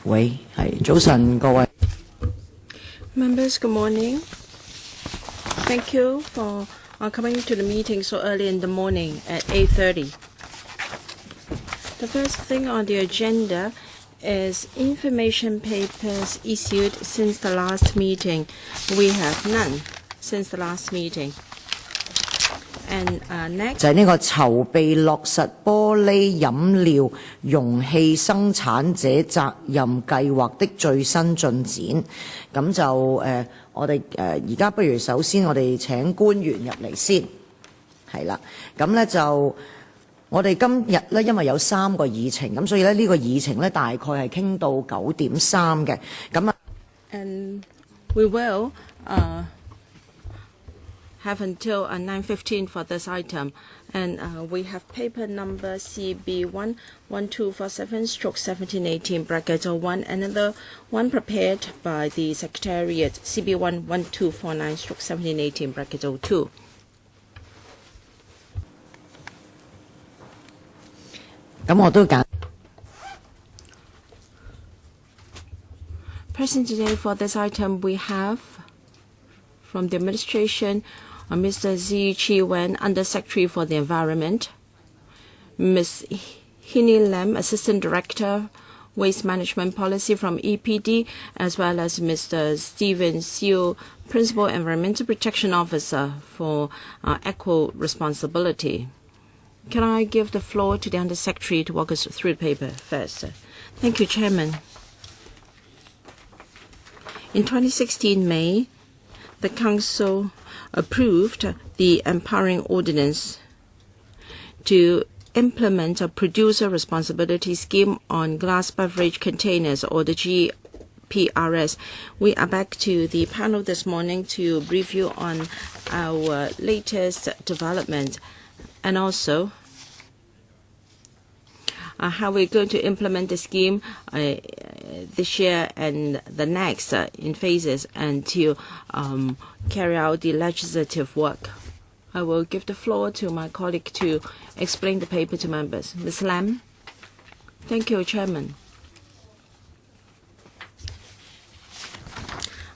喂，係早晨各位。Members, good morning. Thank you for coming to the meeting so early in the morning at 8:30. The first thing on the agenda is information papers issued since the last meeting. We have none since the last meeting. And next 就係呢個籌備落實玻璃飲料容器生產者責任計劃的最新進展。咁就我哋而家不如首先我哋請官員入嚟先，係啦。咁咧就我哋今日咧因為有3個議程，咁所以咧呢個議程咧大概係傾到9:3嘅。咁啊 And we will have until 9:15 for this item. And we have paper number CB11247/1718 another one prepared by the Secretariat CB11249/1718 咁我都揀。Present today for this item we have from the administration Mr. Z. Chi Wen, Under-Secretary for the Environment, Ms. Hini Lam, Assistant Director, Waste Management Policy from EPD, as well as Mr. Stephen Siu, Principal Environmental Protection Officer for Eco Responsibility. Can I give the floor to the Under-Secretary to walk us through the paper first? Thank you, Chairman. In 2016 May, the Council approved the empowering ordinance to implement a producer responsibility scheme on glass beverage containers, or the GPRS. We are back to the panel this morning to brief you on our latest development and also how we're going to implement the scheme this year and the next in phases, and to carry out the legislative work. I will give the floor to my colleague to explain the paper to members. Ms. Lam. Thank you, Chairman.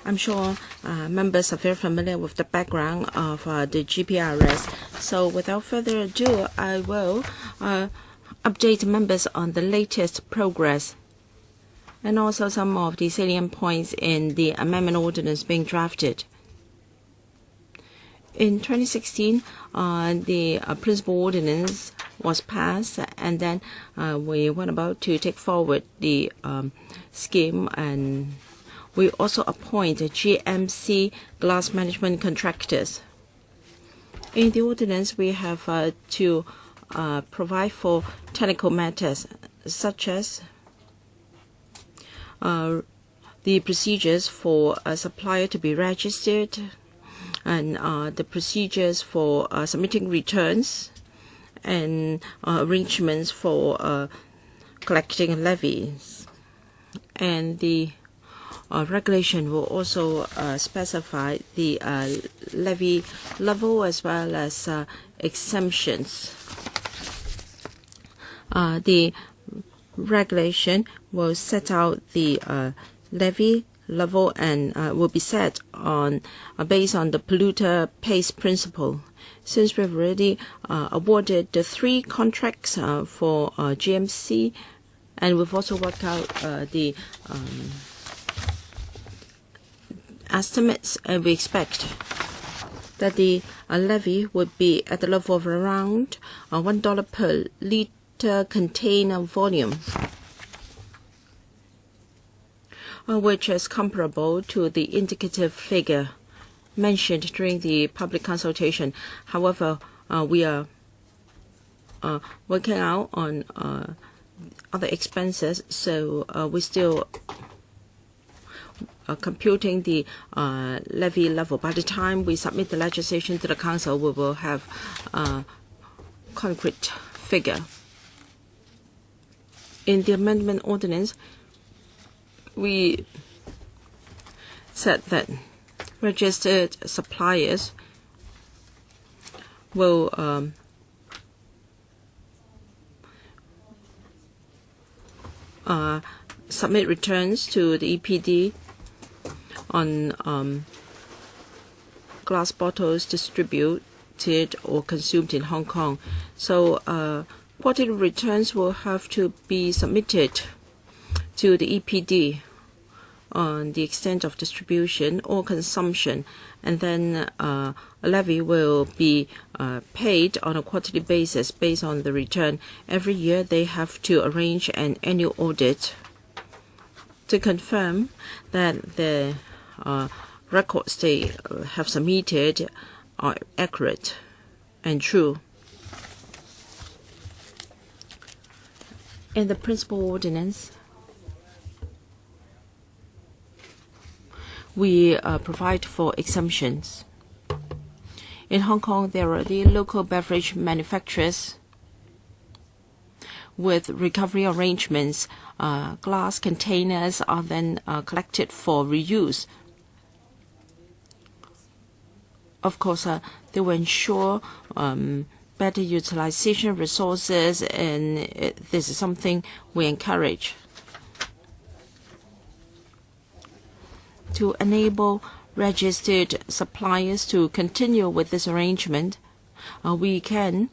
I'm sure members are very familiar with the background of the GPRS. So without further ado, I will update members on the latest progress and also some of the salient points in the amendment ordinance being drafted. In 2016, the principal ordinance was passed, and then we went about to take forward the scheme, and we also appoint GMC glass management contractors. In the ordinance, we have to provide for technical matters such as the procedures for a supplier to be registered, and the procedures for submitting returns, and arrangements for collecting levies. And the regulation will also specify the levy level as well as exemptions. The regulation will set out the levy level and will be set on based on the polluter pays principle. Since we've already awarded the 3 contracts for GMC, and we've also worked out the estimates, and we expect that the levy would be at the level of around $1 per liter container volume, which is comparable to the indicative figure mentioned during the public consultation. However, we are working out on other expenses, so we still computing the levy level. By the time we submit the legislation to the Council, we will have a concrete figure. In the amendment ordinance, we said that registered suppliers will submit returns to the EPD on glass bottles distributed or consumed in Hong Kong. So quarterly returns will have to be submitted to the EPD on the extent of distribution or consumption, and then a levy will be paid on a quarterly basis based on the return. Every year they have to arrange an annual audit to confirm that the records they have submitted are accurate and true. In the principal ordinance, we provide for exemptions. In Hong Kong, there are the local beverage manufacturers with recovery arrangements. Glass containers are then collected for reuse. Of course, they will ensure better utilization of resources, and this is something we encourage. To enable registered suppliers to continue with this arrangement, we can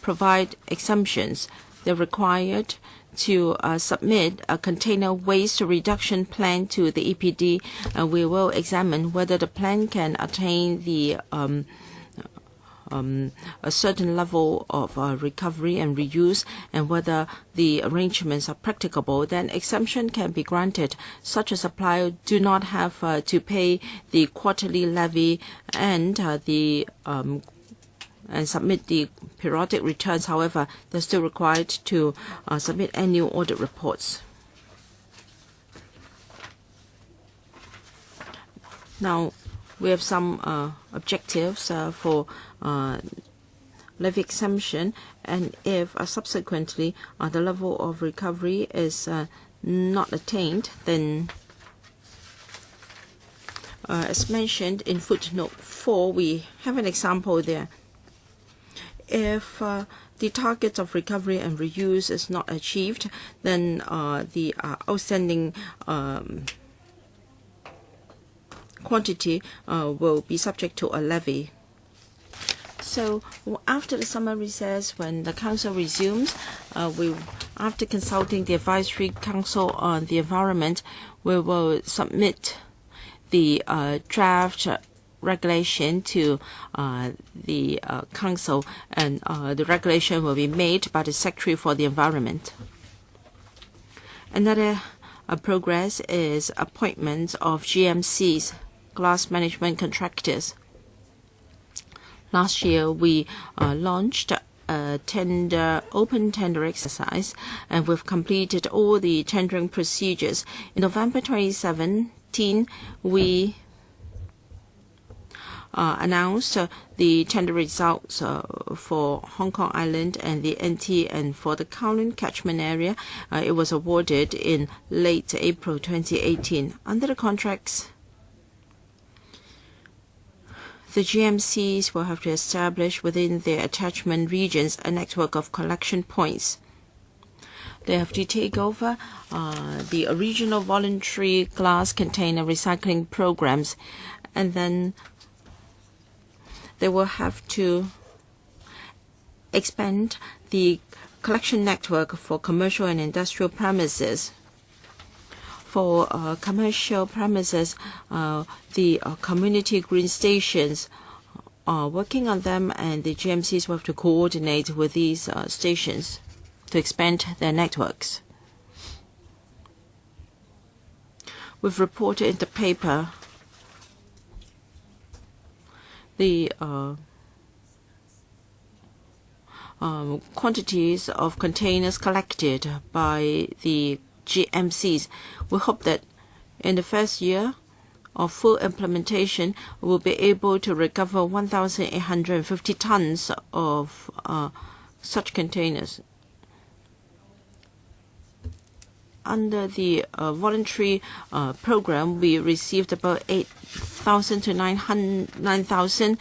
provide exemptions. They're required to submit a container waste reduction plan to the EPD. We will examine whether the plan can attain the a certain level of recovery and reuse, and whether the arrangements are practicable. Then exemption can be granted. Such a supplier do not have to pay the quarterly levy and and submit the periodic returns. However, they're still required to submit annual audit reports. Now, we have some objectives for levy exemption, and if subsequently the level of recovery is not attained, then as mentioned in footnote 4, we have an example there. If the target of recovery and reuse is not achieved, then the outstanding quantity will be subject to a levy. So after the summer recess, when the Council resumes, after consulting the Advisory Council on the Environment, we will submit the draft regulation to the Council, and the regulation will be made by the Secretary for the Environment. Another progress is appointment of GMCs, glass management contractors. Last year, we launched a open tender exercise, and we've completed all the tendering procedures. In November 2017, we announced the tender results for Hong Kong Island and the NT, and for the Kowloon catchment area, it was awarded in late April 2018. Under the contracts, the GMCs will have to establish within their attachment regions a network of collection points. They have to take over the original voluntary glass container recycling programs, and then they will have to expand the collection network for commercial and industrial premises. For commercial premises, the community green stations are working on them, and the GMCs will have to coordinate with these stations to expand their networks. We've reported in the paper the quantities of containers collected by the GMCs. We hope that in the first year of full implementation, we'll be able to recover 1,850 tons of such containers. Under the voluntary program, we received about 8,000 to 9,000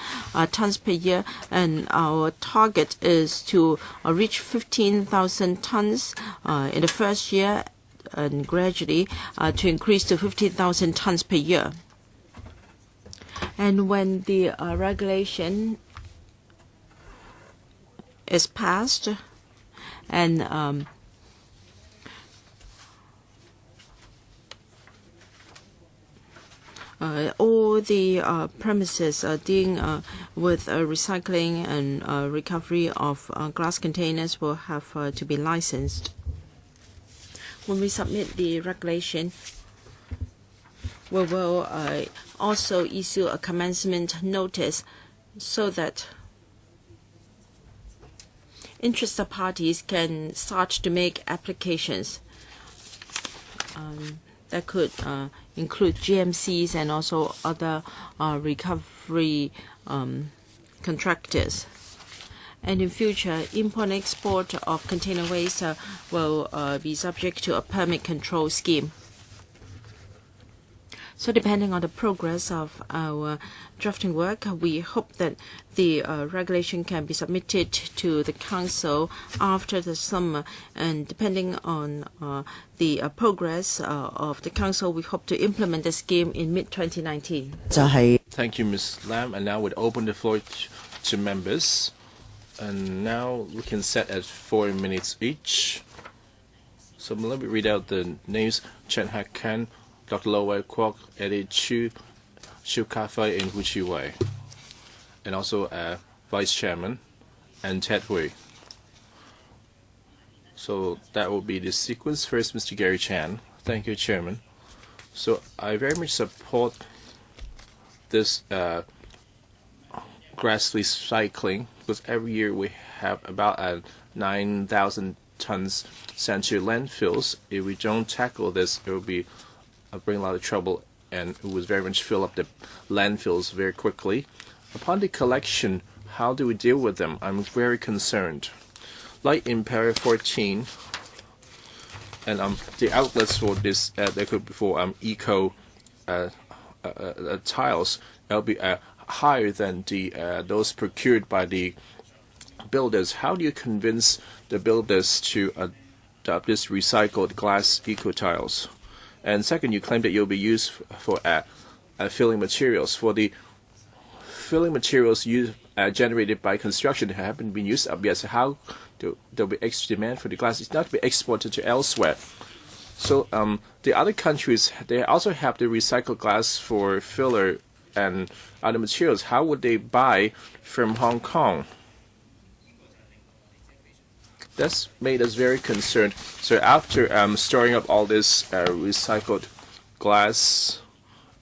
tons per year, and our target is to reach 15,000 tons in the first year and gradually to increase to 15,000 tons per year. And when the regulation is passed and all the premises dealing with recycling and recovery of glass containers will have to be licensed. When we submit the regulation, we will also issue a commencement notice so that interested parties can start to make applications. That could include GMCs and also other recovery contractors. And in future, import and export of container waste will be subject to a permit control scheme. So depending on the progress of our drafting work, we hope that the regulation can be submitted to the Council after the summer. And depending on the progress of the Council, we hope to implement the scheme in mid-2019. Thank you, Ms. Lam. And now we'll open the floor to members. And now we can set at 4 minutes each. So let me read out the names. Chen Hak Kan, Dr. Lo Wei Kwok, Eddie Chu, Shu Ka-fei, and Hu Chi Wei. And also Vice Chairman, and Ted Hui. So that will be the sequence. First, Mr. Gary Chan. Thank you, Chairman. So I very much support this grass recycling because every year we have about 9,000 tons sent to landfills. If we don't tackle this, it will be bring a lot of trouble, and it would very much fill up the landfills very quickly. Upon the collection, how do we deal with them? I'm very concerned. Like in paragraph 14, and the outlets for this, they could be for eco tiles. That'll be higher than the those procured by the builders. How do you convince the builders to adopt this recycled glass eco tiles? And second, you claim that you'll be used for filling materials. For the filling materials generated by construction that haven't been used up yet, so how there'll be extra demand for the glass? It's not to be exported to elsewhere. So the other countries, they also have the recycled glass for filler and other materials. How would they buy from Hong Kong? That's made us very concerned. So after storing up all this recycled glass,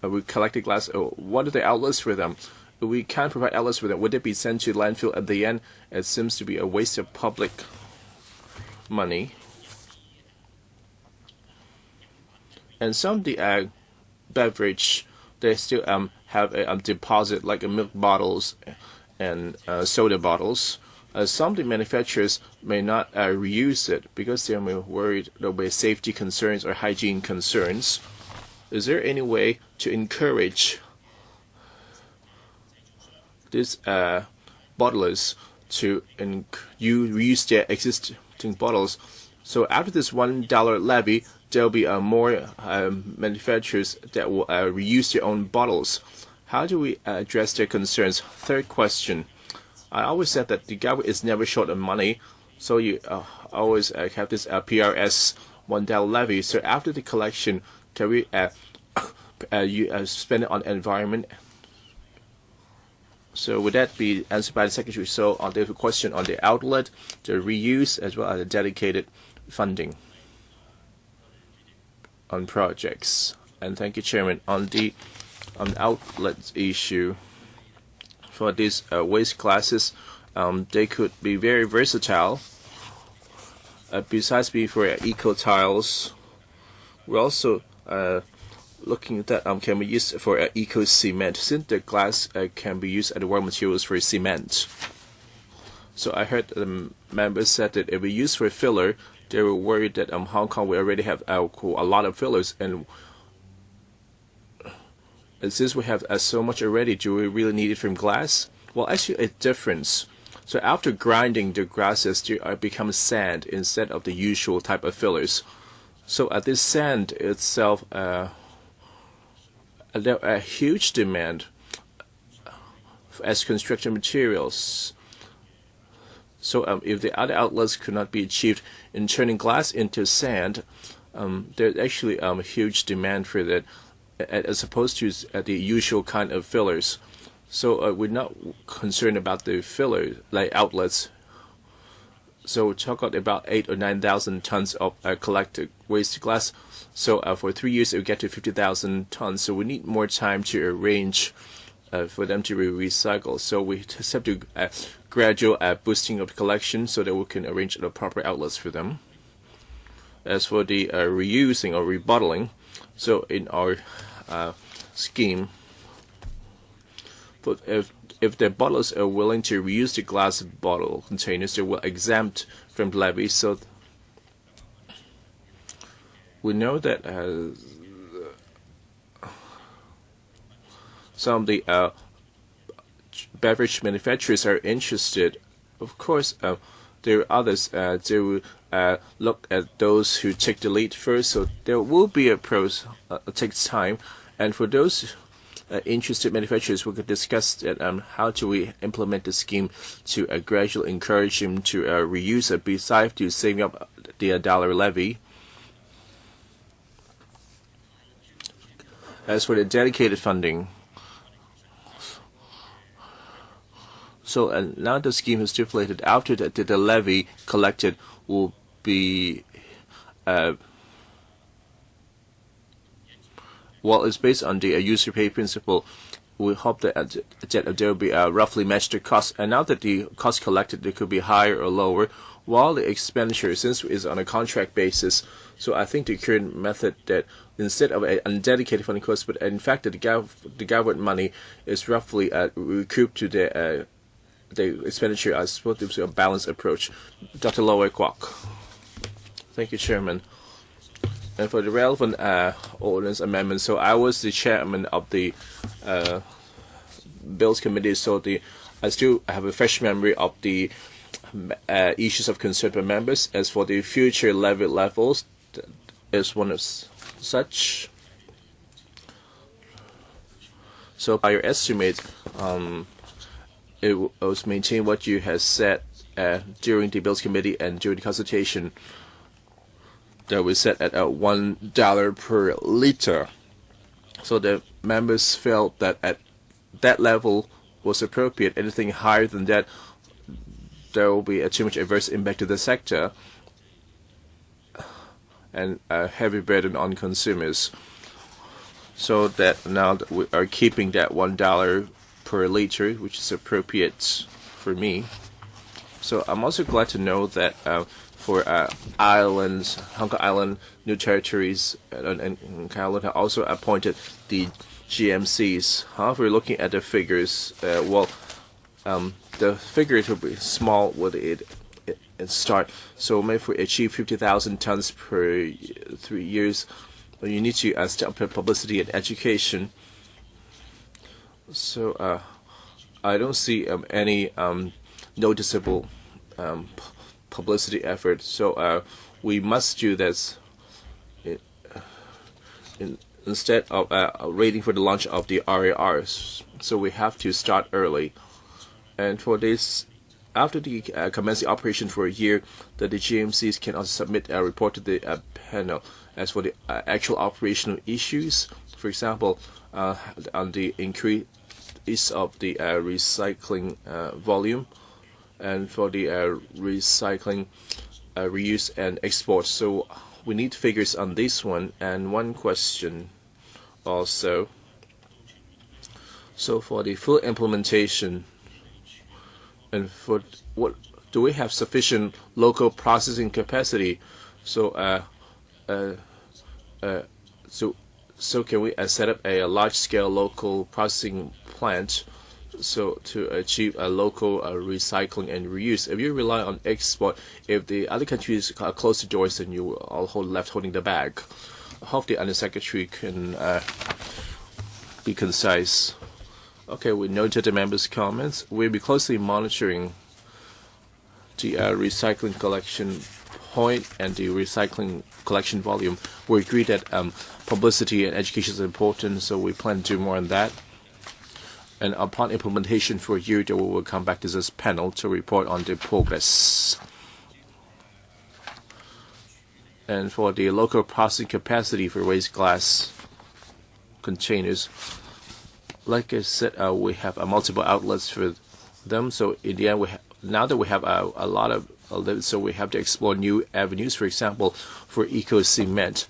we collected glass, what are the outlets for them? We can't provide outlets for them. Would it be sent to landfill at the end? It seems to be a waste of public money. And some of the beverage, they still have a deposit like milk bottles and soda bottles. Some of the manufacturers may not reuse it because they're worried there'll be safety concerns or hygiene concerns. Is there any way to encourage these bottlers to reuse their existing bottles? So after this $1 levy, there'll be more manufacturers that will reuse their own bottles. How do we address their concerns? Third question. I always said that the government is never short of money, so you always have this PRS $1 levy. So after the collection, can we spend it on environment? So would that be answered by the Secretary? So on the question on the outlet, the reuse, as well as the dedicated funding on projects. And thank you, Chairman. On the outlet issue, for these waste classes, they could be very versatile. Besides being for eco tiles, we're also looking at that can be used for eco cement, since the glass can be used as raw materials for cement. So I heard the members said that if we use for filler, they were worried that Hong Kong will already have a lot of fillers, and since we have so much already, do we really need it from glass? Well, actually, a difference. So after grinding the grasses, they become sand instead of the usual type of fillers. So this sand itself, there a huge demand as construction materials. So if the other outlets could not be achieved in turning glass into sand, there's actually a huge demand for that, as opposed to the usual kind of fillers. So we're not concerned about the filler like outlets. So we're talking about 8,000 or 9,000 tons of collected waste glass. So for 3 years, it will get to 50,000 tons. So we need more time to arrange for them to be recycled. So we just have to gradual boosting of the collection so that we can arrange the proper outlets for them. As for the reusing or rebottling, so in our scheme, but if the bottlers are willing to reuse the glass bottle containers, they will exempt from the levy. So we know that some of the beverage manufacturers are interested. Of course, there are others. They will look at those who take the lead first. So there will be a pros. It takes time, and for those interested manufacturers, we could discuss that, how do we implement the scheme to gradually encourage them to reuse it besides to saving up the dollar levy. As for the dedicated funding, so now the scheme is stipulated after that the levy collected will be well, it's based on the user pay principle. We hope that there will be roughly matched the cost. And now that the cost collected, it could be higher or lower, while the expenditure, since it's on a contract basis. So I think the current method that instead of an undedicated funding cost, but in fact the government money is roughly recouped to the expenditure, I suppose it's a balanced approach. Dr. Lowe Kwok. Thank you, Chairman. And for the relevant ordinance amendments, so I was the chairman of the Bills Committee, so I still have a fresh memory of the issues of concern by members. As for the future levy levels, is one of such. So by your estimate, it was maintained what you had said during the Bills Committee and during the consultation, that was set at $1 per liter. So the members felt that at that level was appropriate. Anything higher than that, there will be too much adverse impact to the sector and a heavy burden on consumers. So that now that we are keeping that $1 per liter, which is appropriate for me. So I'm also glad to know that for islands, Hong Kong Island, New Territories, and Kowloon have also appointed the GMCs. However, looking at the figures, the figures will be small with it start. So maybe if we achieve 50,000 tons per 3 years, you need to step up publicity and education. So I don't see any noticeable publicity effort. So we must do this instead of waiting for the launch of the RARs. So we have to start early. And for this, after the commencing operation for a year, the GMCs can also submit a report to the panel. As for the actual operational issues, for example, on the increase of the recycling volume, and for the recycling, reuse, and export. So we need figures on this one. And one question also. So for the full implementation, and for what do we have sufficient local processing capacity? So so can we set up a large-scale local processing plant, so to achieve a local recycling and reuse? If you rely on export, if the other countries close the doors, then you are all left holding the bag. I hope the Undersecretary can be concise. Okay, we noted the members' comments. We'll be closely monitoring the recycling collection point and the recycling collection volume, we agree that publicity and education is important, so we plan to do more on that. And upon implementation for a year, we will come back to this panel to report on the progress. And for the local processing capacity for waste glass containers, like I said, we have multiple outlets for them. So in the end, now that we have a lot of so we have to explore new avenues. For example, for eco cement,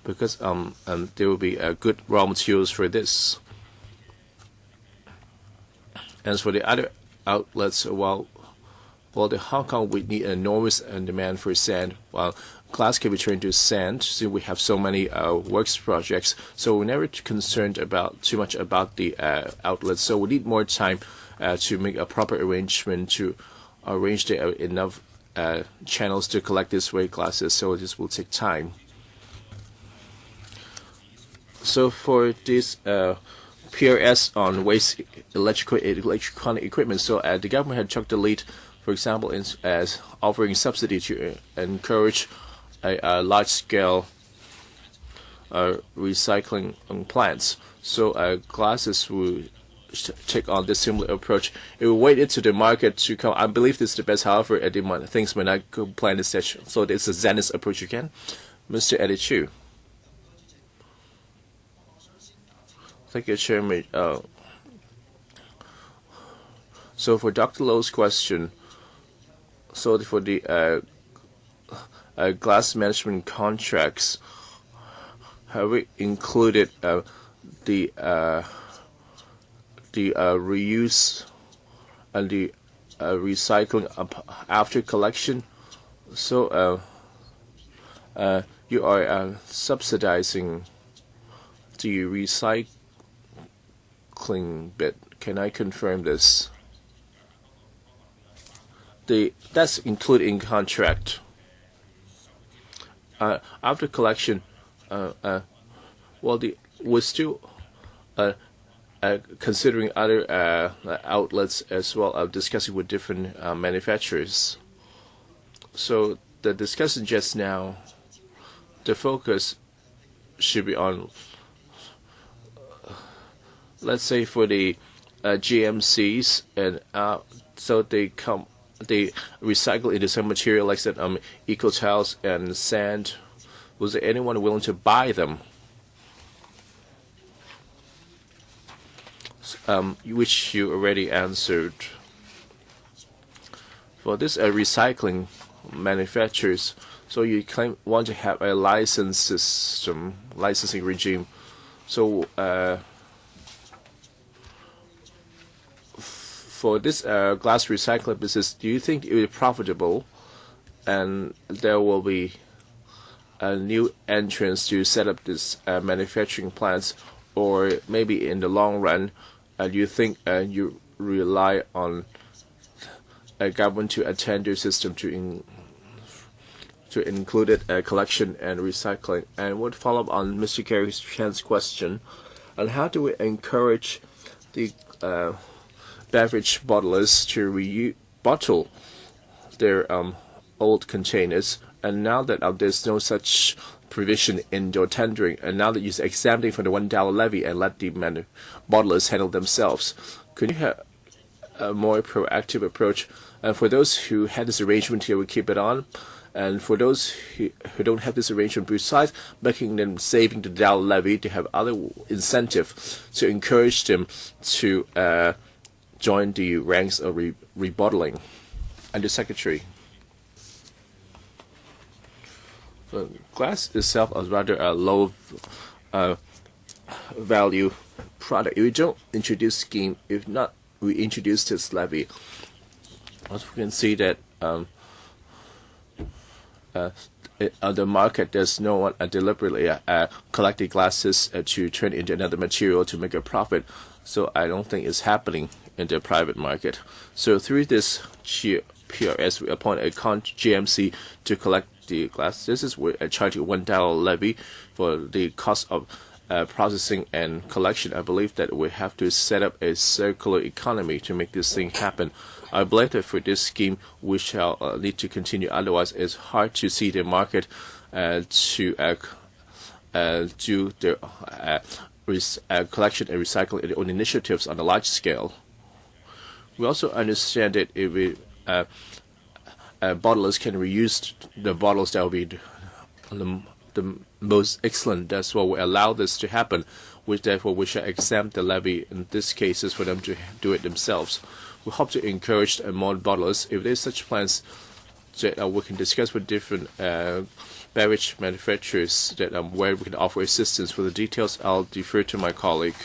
because there will be good raw materials for this. As for the other outlets, well, the Hong Kong would need an enormous demand for sand, while glass can be turned to sand since we have so many works projects. So we're never concerned too much about the outlets. So we need more time to make a proper arrangement to arrange enough channels to collect these waste glasses. So this will take time. So for this PRS on waste electronic equipment, so the government had took the lead, for example, as offering subsidy to encourage a large-scale recycling plants. So glasses will take on this similar approach. It will wait into the market to come. I believe this is the best. However, things may not go plan this stage. So it's a Zenith approach again. Mr. Eddie Chu. Thank you, Chairman. So for Dr. Lowe's question, so for the glass management contracts, have we included the reuse and the recycling after collection? So you are subsidizing the recycling bit. Can I confirm this? That's included in contract. After collection, we're still considering other outlets as well, discussing with different manufacturers. So the discussion just now, the focus should be on, let's say, for the GMCs, and so they recycle into some material like that, eco tiles and sand. Was there anyone willing to buy them? Which you already answered. For this recycling manufacturers, so you want to have a licensing regime. So for this glass recycling business, do you think it will be profitable, and there will be a new entrance to set up this manufacturing plants, or maybe in the long run, do you think you rely on a government to attend your system to include it, collection and recycling? And would follow up on Mr. Kerry Chan's question, and how do we encourage the beverage bottlers to rebottle their old containers? And now that there's no such provision in your tendering, and now that you're exempting from the $1 levy and let the bottlers handle themselves, could you have a more proactive approach? And for those who had this arrangement here, we keep it on. And for those who don't have this arrangement, besides making them saving the $1 levy, to have other incentive to encourage them to join the ranks of rebottling. And the Secretary. So glass itself is rather a low value product. If we don't introduce scheme, if not, we introduce this levy, as we can see that on the market, there's no one deliberately collecting glasses to turn into another material to make a profit. So I don't think it's happening in the private market. So through this PRS, we appoint a GMC to collect the glass. This is where I charge a $1 levy for the cost of processing and collection, I believe that we have to set up a circular economy to make this thing happen. I believe that for this scheme, we shall need to continue. Otherwise, it's hard to see the market to do the collection and recycling on initiatives on a large scale. We also understand that if we, bottlers can reuse the bottles, that will be the most excellent. That's why we allow this to happen, which therefore we shall exempt the levy in these cases for them to do it themselves. We hope to encourage more bottlers. If there's such plans that we can discuss with different beverage manufacturers that where we can offer assistance. For the details, I'll defer to my colleague.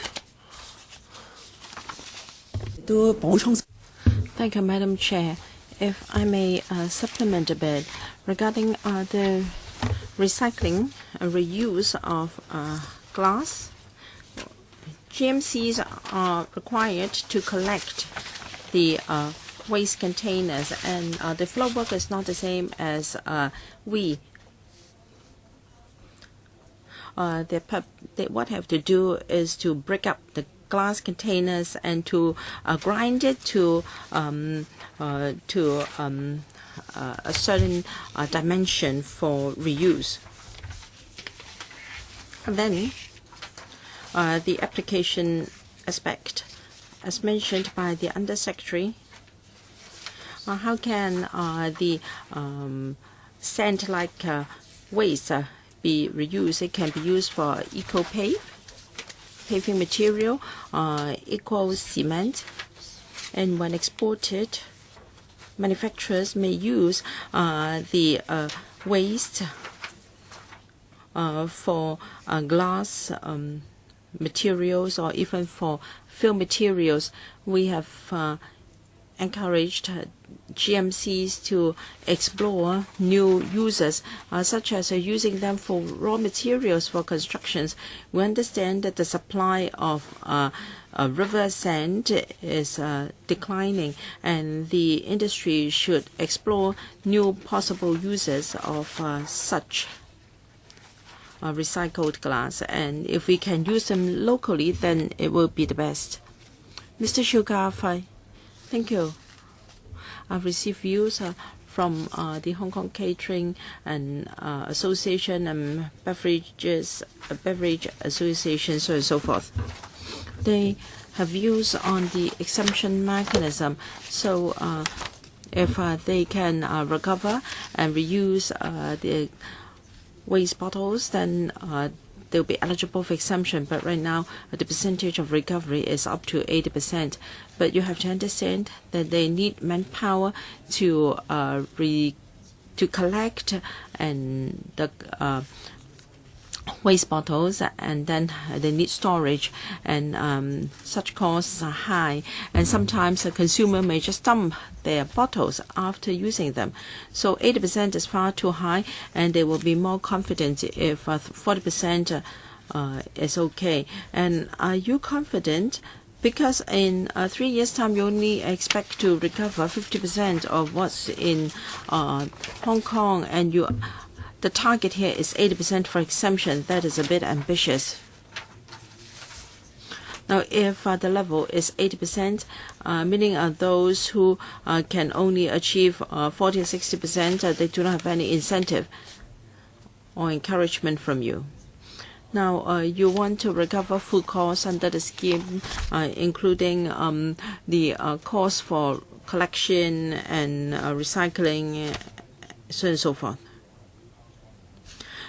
Thank you, Madam Chair. If I may supplement a bit regarding the recycling and reuse of glass, GMCs are required to collect the waste containers, and the flow work is not the same as we. What they have to do is to break up the glass containers and to grind it to a certain dimension for reuse. And then the application aspect, as mentioned by the Undersecretary, how can the sand-like waste be reused? It can be used for paving material, equals cement, and when exported, manufacturers may use the waste for glass materials or even for film materials. We have encouraged GMCs to explore new uses, such as using them for raw materials for constructions. We understand that the supply of river sand is declining, and the industry should explore new possible uses of such recycled glass. And if we can use them locally, then it will be the best. Mr. Shugafai. Thank you. I've received views from the Hong Kong Catering and Association and Beverage Association, so and so forth. They have views on the exemption mechanism. So if they can recover and reuse the waste bottles, then they'll be eligible for exemption. But right now, the percentage of recovery is up to 80%. But you have to understand that they need manpower to collect and the waste bottles, and then they need storage, and such costs are high. And sometimes a consumer may just dump their bottles after using them. So 80% is far too high, and they will be more confident if 40% is okay. And are you confident? Because in 3 years' time, you only expect to recover 50% of what's in Hong Kong, and the target here is 80% for exemption. That is a bit ambitious. Now, if the level is 80%, meaning those who can only achieve 40 or 60%, they do not have any incentive or encouragement from you. Now, you want to recover full costs under the scheme, including the cost for collection and recycling, so on and so forth.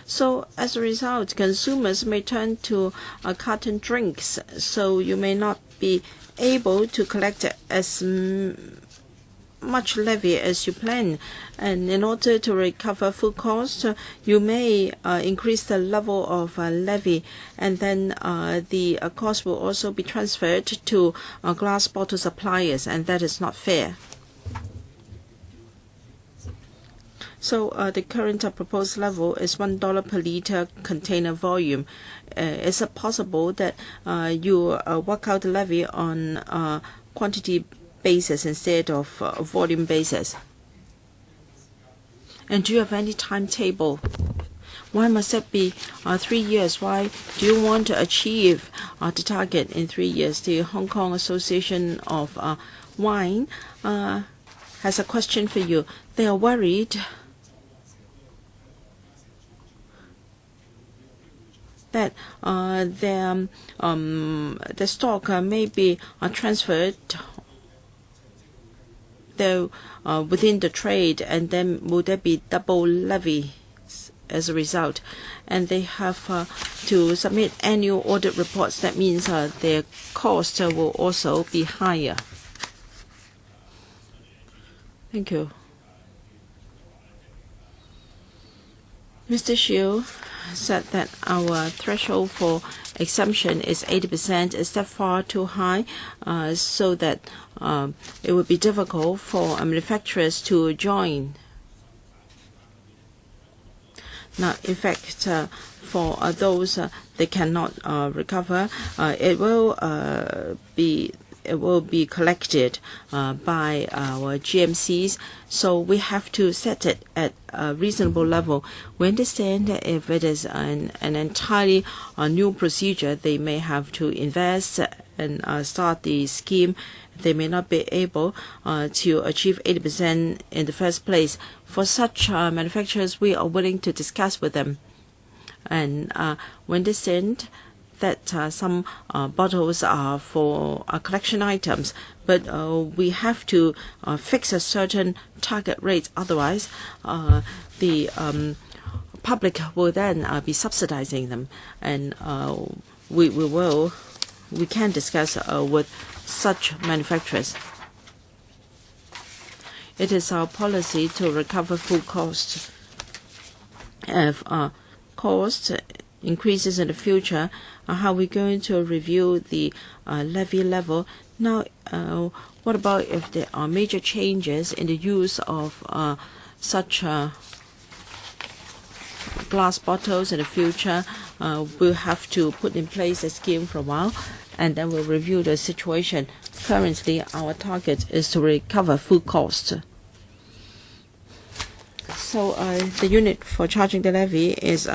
So as a result, consumers may turn to carton drinks, so you may not be able to collect as much levy as you plan. And in order to recover full cost, you may increase the level of levy, and then the cost will also be transferred to glass bottle suppliers, and that is not fair. So the current proposed level is $1 per liter container volume. Is it possible that you work out the levy on quantity basis instead of volume basis? And do you have any timetable? Why must it be 3 years? Why do you want to achieve the target in 3 years? The Hong Kong Association of Wine has a question for you. They are worried that the stock may be transferred within the trade, and then will there be double levy as a result? And they have to submit annual audit reports. That means their cost will also be higher. Thank you. Mr. Shiu said that our threshold for exemption is 80%. Is that far too high, so that it would be difficult for manufacturers to join? Now, in fact, for those they cannot recover, it will be collected by our GMCs, so we have to set it at a reasonable level. We understand that if it is an entirely new procedure, they may have to invest and start the scheme. They may not be able to achieve 80% in the first place. For such manufacturers, we are willing to discuss with them. And we understand that some bottles are for collection items, but we have to fix a certain target rate. Otherwise, the public will then be subsidizing them, and we can discuss with such manufacturers. It is our policy to recover full cost. If cost increases in the future, how are we going to review the levy level? Now, what about if there are major changes in the use of such glass bottles in the future? We'll have to put in place a scheme for a while, and then we'll review the situation. Currently, our target is to recover full cost. So the unit for charging the levy is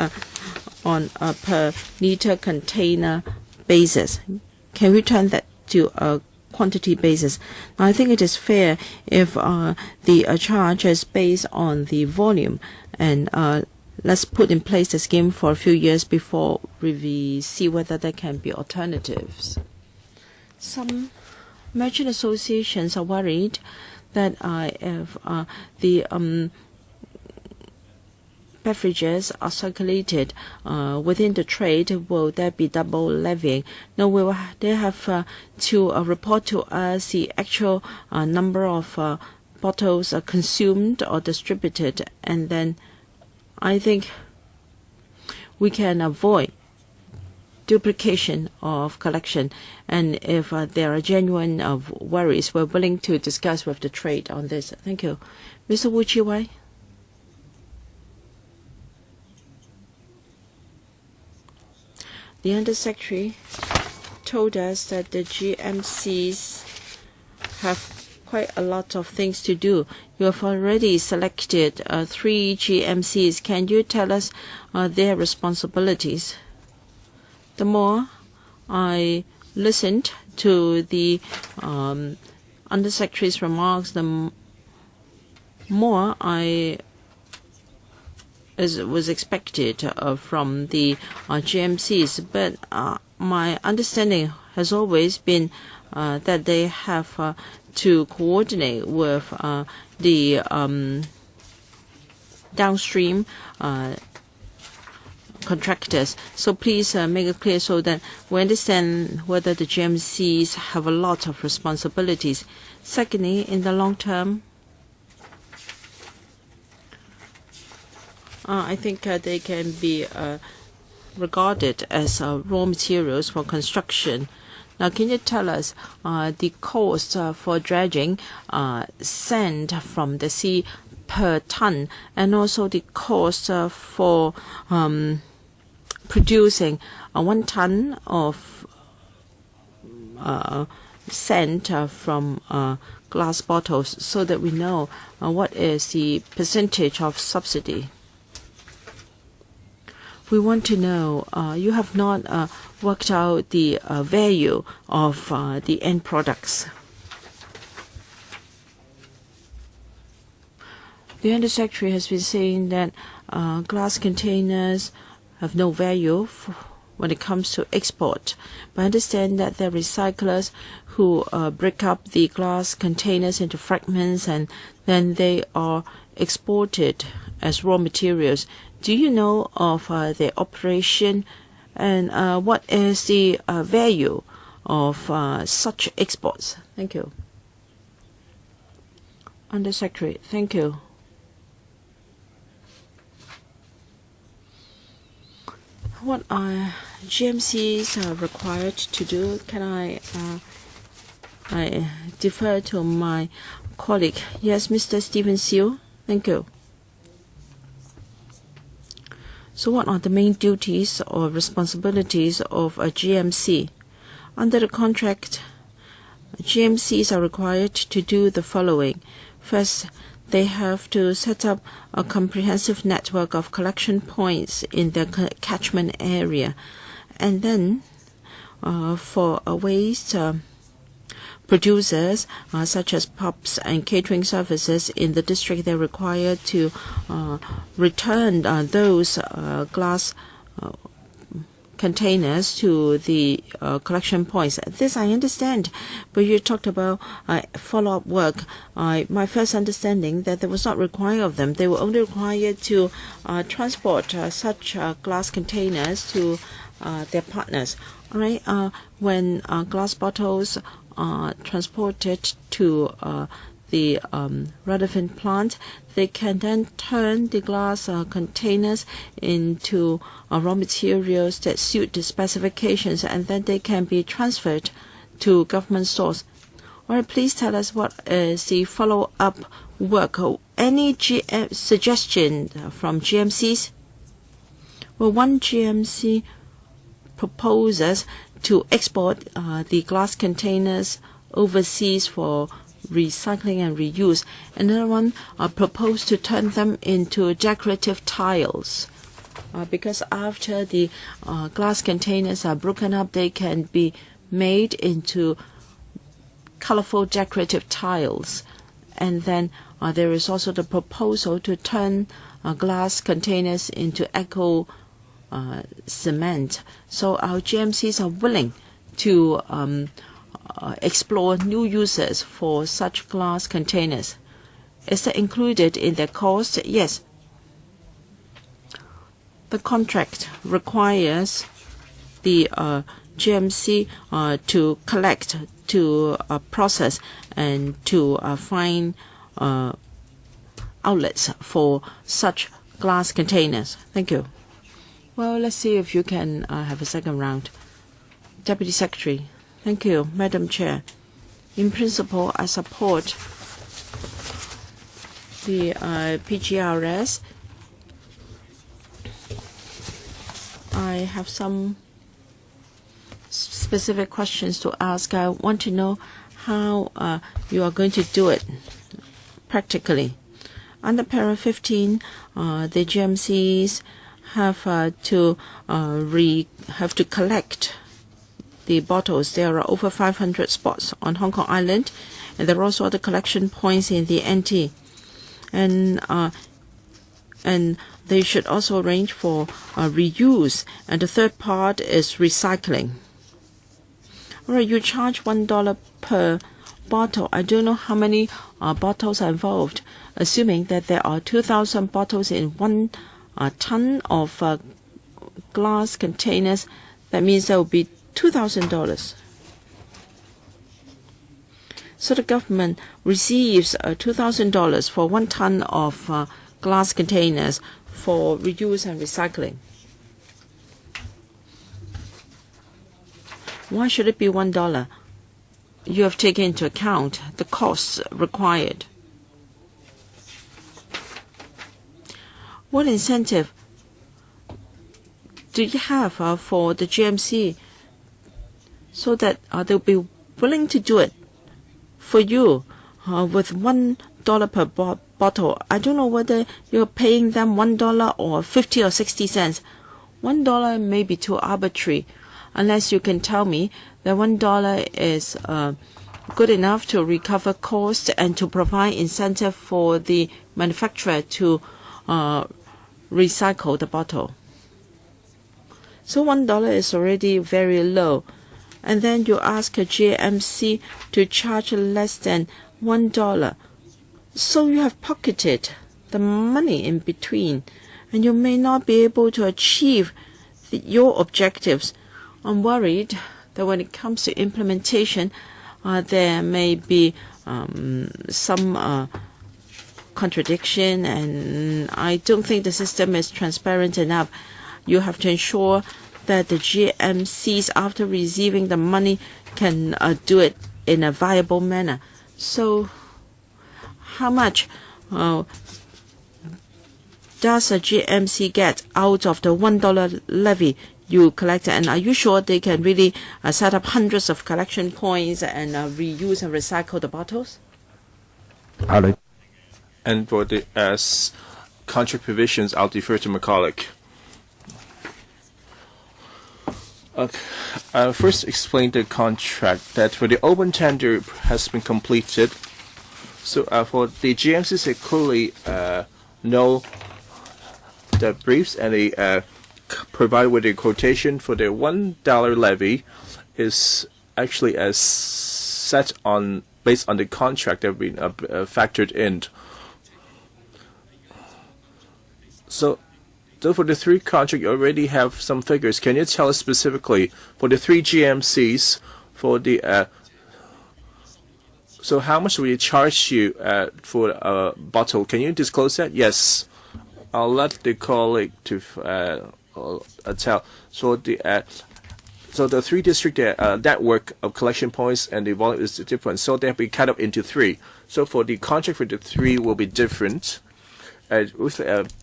on a per liter container basis. Can we turn that to a quantity basis? Now, I think it is fair if the charge is based on the volume, and let's put in place the scheme for a few years before we see whether there can be alternatives. Some merchant associations are worried that if the beverages are circulated within the trade, will there be double levying? No, they have to report to us the actual number of bottles consumed or distributed, and then I think we can avoid duplication of collection. And if there are genuine worries, we're willing to discuss with the trade on this. Thank you. Mr. Wu Chi-wai. The Undersecretary told us that the GMCs have quite a lot of things to do. You have already selected 3 GMCs. Can you tell us their responsibilities? The more I listened to the Undersecretary's remarks, the more I was expected from the GMCs, but my understanding has always been that they have to coordinate with the downstream contractors. So please make it clear so that we understand whether the GMCs have a lot of responsibilities. Secondly, in the long term, I think they can be regarded as raw materials for construction. Now, can you tell us the cost for dredging sand from the sea per ton, and also the cost for producing 1 ton of sand from glass bottles, so that we know what is the percentage of subsidy? we want to know, you have not worked out the value of the end products. The Undersecretary has been saying that glass containers have no value when it comes to export. But I understand that there are recyclers who break up the glass containers into fragments and then they are exported as raw materials. Do you know of their operation and what is the value of such exports? Thank you. Undersecretary, thank you. What GMCs are required to do? Can I defer to my colleague? Yes, Mr. Stephen Siu. Thank you. So what are the main duties or responsibilities of a GMC? Under the contract, GMCs are required to do the following. First, they have to set up a comprehensive network of collection points in their catchment area. And then for waste producers such as pubs and catering services in the district, they're required to return those glass containers to the collection points. This I understand, but you talked about follow-up work. My first understanding that there was not required of them. They were only required to transport such glass containers to their partners. All right. When glass bottles are transported to the relevant plant, they can then turn the glass containers into raw materials that suit the specifications, and then they can be transferred to government stores. All right, please tell us what is the follow-up work. Any suggestion from GMCs? Well, one GMC proposes to export the glass containers overseas for recycling and reuse. Another one proposed to turn them into decorative tiles because after the glass containers are broken up, they can be made into colorful decorative tiles. And then there is also the proposal to turn glass containers into eco cement. So our GMCs are willing to explore new uses for such glass containers. Is that included in the cost? Yes. The contract requires the GMC to collect, to process, and to find outlets for such glass containers. Thank you. Well, let's see if you can have a second round. Deputy Secretary. Thank you, Madam Chair. In principle, I support the PGRS. I have some specific questions to ask. I want to know how you are going to do it practically. Under Para 15, the GMCs have to collect the bottles. There are over 500 spots on Hong Kong Island, and there are also other collection points in the NT. And they should also arrange for reuse. And the third part is recycling. All right, you charge $1 per bottle. I don't know how many bottles are involved. Assuming that there are 2,000 bottles in 1 ton of glass containers, that means there will be $2,000. So the government receives $2,000 for 1 ton of glass containers for reuse and recycling. Why should it be $1? You have taken into account the costs required. What incentive do you have for the GMC so that they'll be willing to do it for you with $1 per bottle? I don't know whether you're paying them $1 or 50 or 60 cents. $1 may be too arbitrary, unless you can tell me that $1 is good enough to recover cost and to provide incentive for the manufacturer to recycle the bottle. So $1 is already very low. And then you ask a GMC to charge less than $1. So you have pocketed the money in between, and you may not be able to achieve your objectives. I'm worried that when it comes to implementation, there may be some contradiction, and I don't think the system is transparent enough. You have to ensure that the GMCs, after receiving the money, can do it in a viable manner. So how much does a GMC get out of the $1 levy you collect? And are you sure they can really set up hundreds of collection points and reuse and recycle the bottles? And for the contract provisions, I'll defer to McCulloch. I'll first explain the contract that for the open tender has been completed. So for the GMCs, they clearly know the briefs, and they provide with a quotation for the $1 levy is actually set on based on the contract that have been factored in. So for the three contracts, you already have some figures. Can you tell us specifically for the three GMCs for the so how much will you charge you for a bottle? Can you disclose that? Yes, I'll let the colleague to tell. So the three district network of collection points and the volume is different. So they have been cut up into three. So for the contract for the three will be different.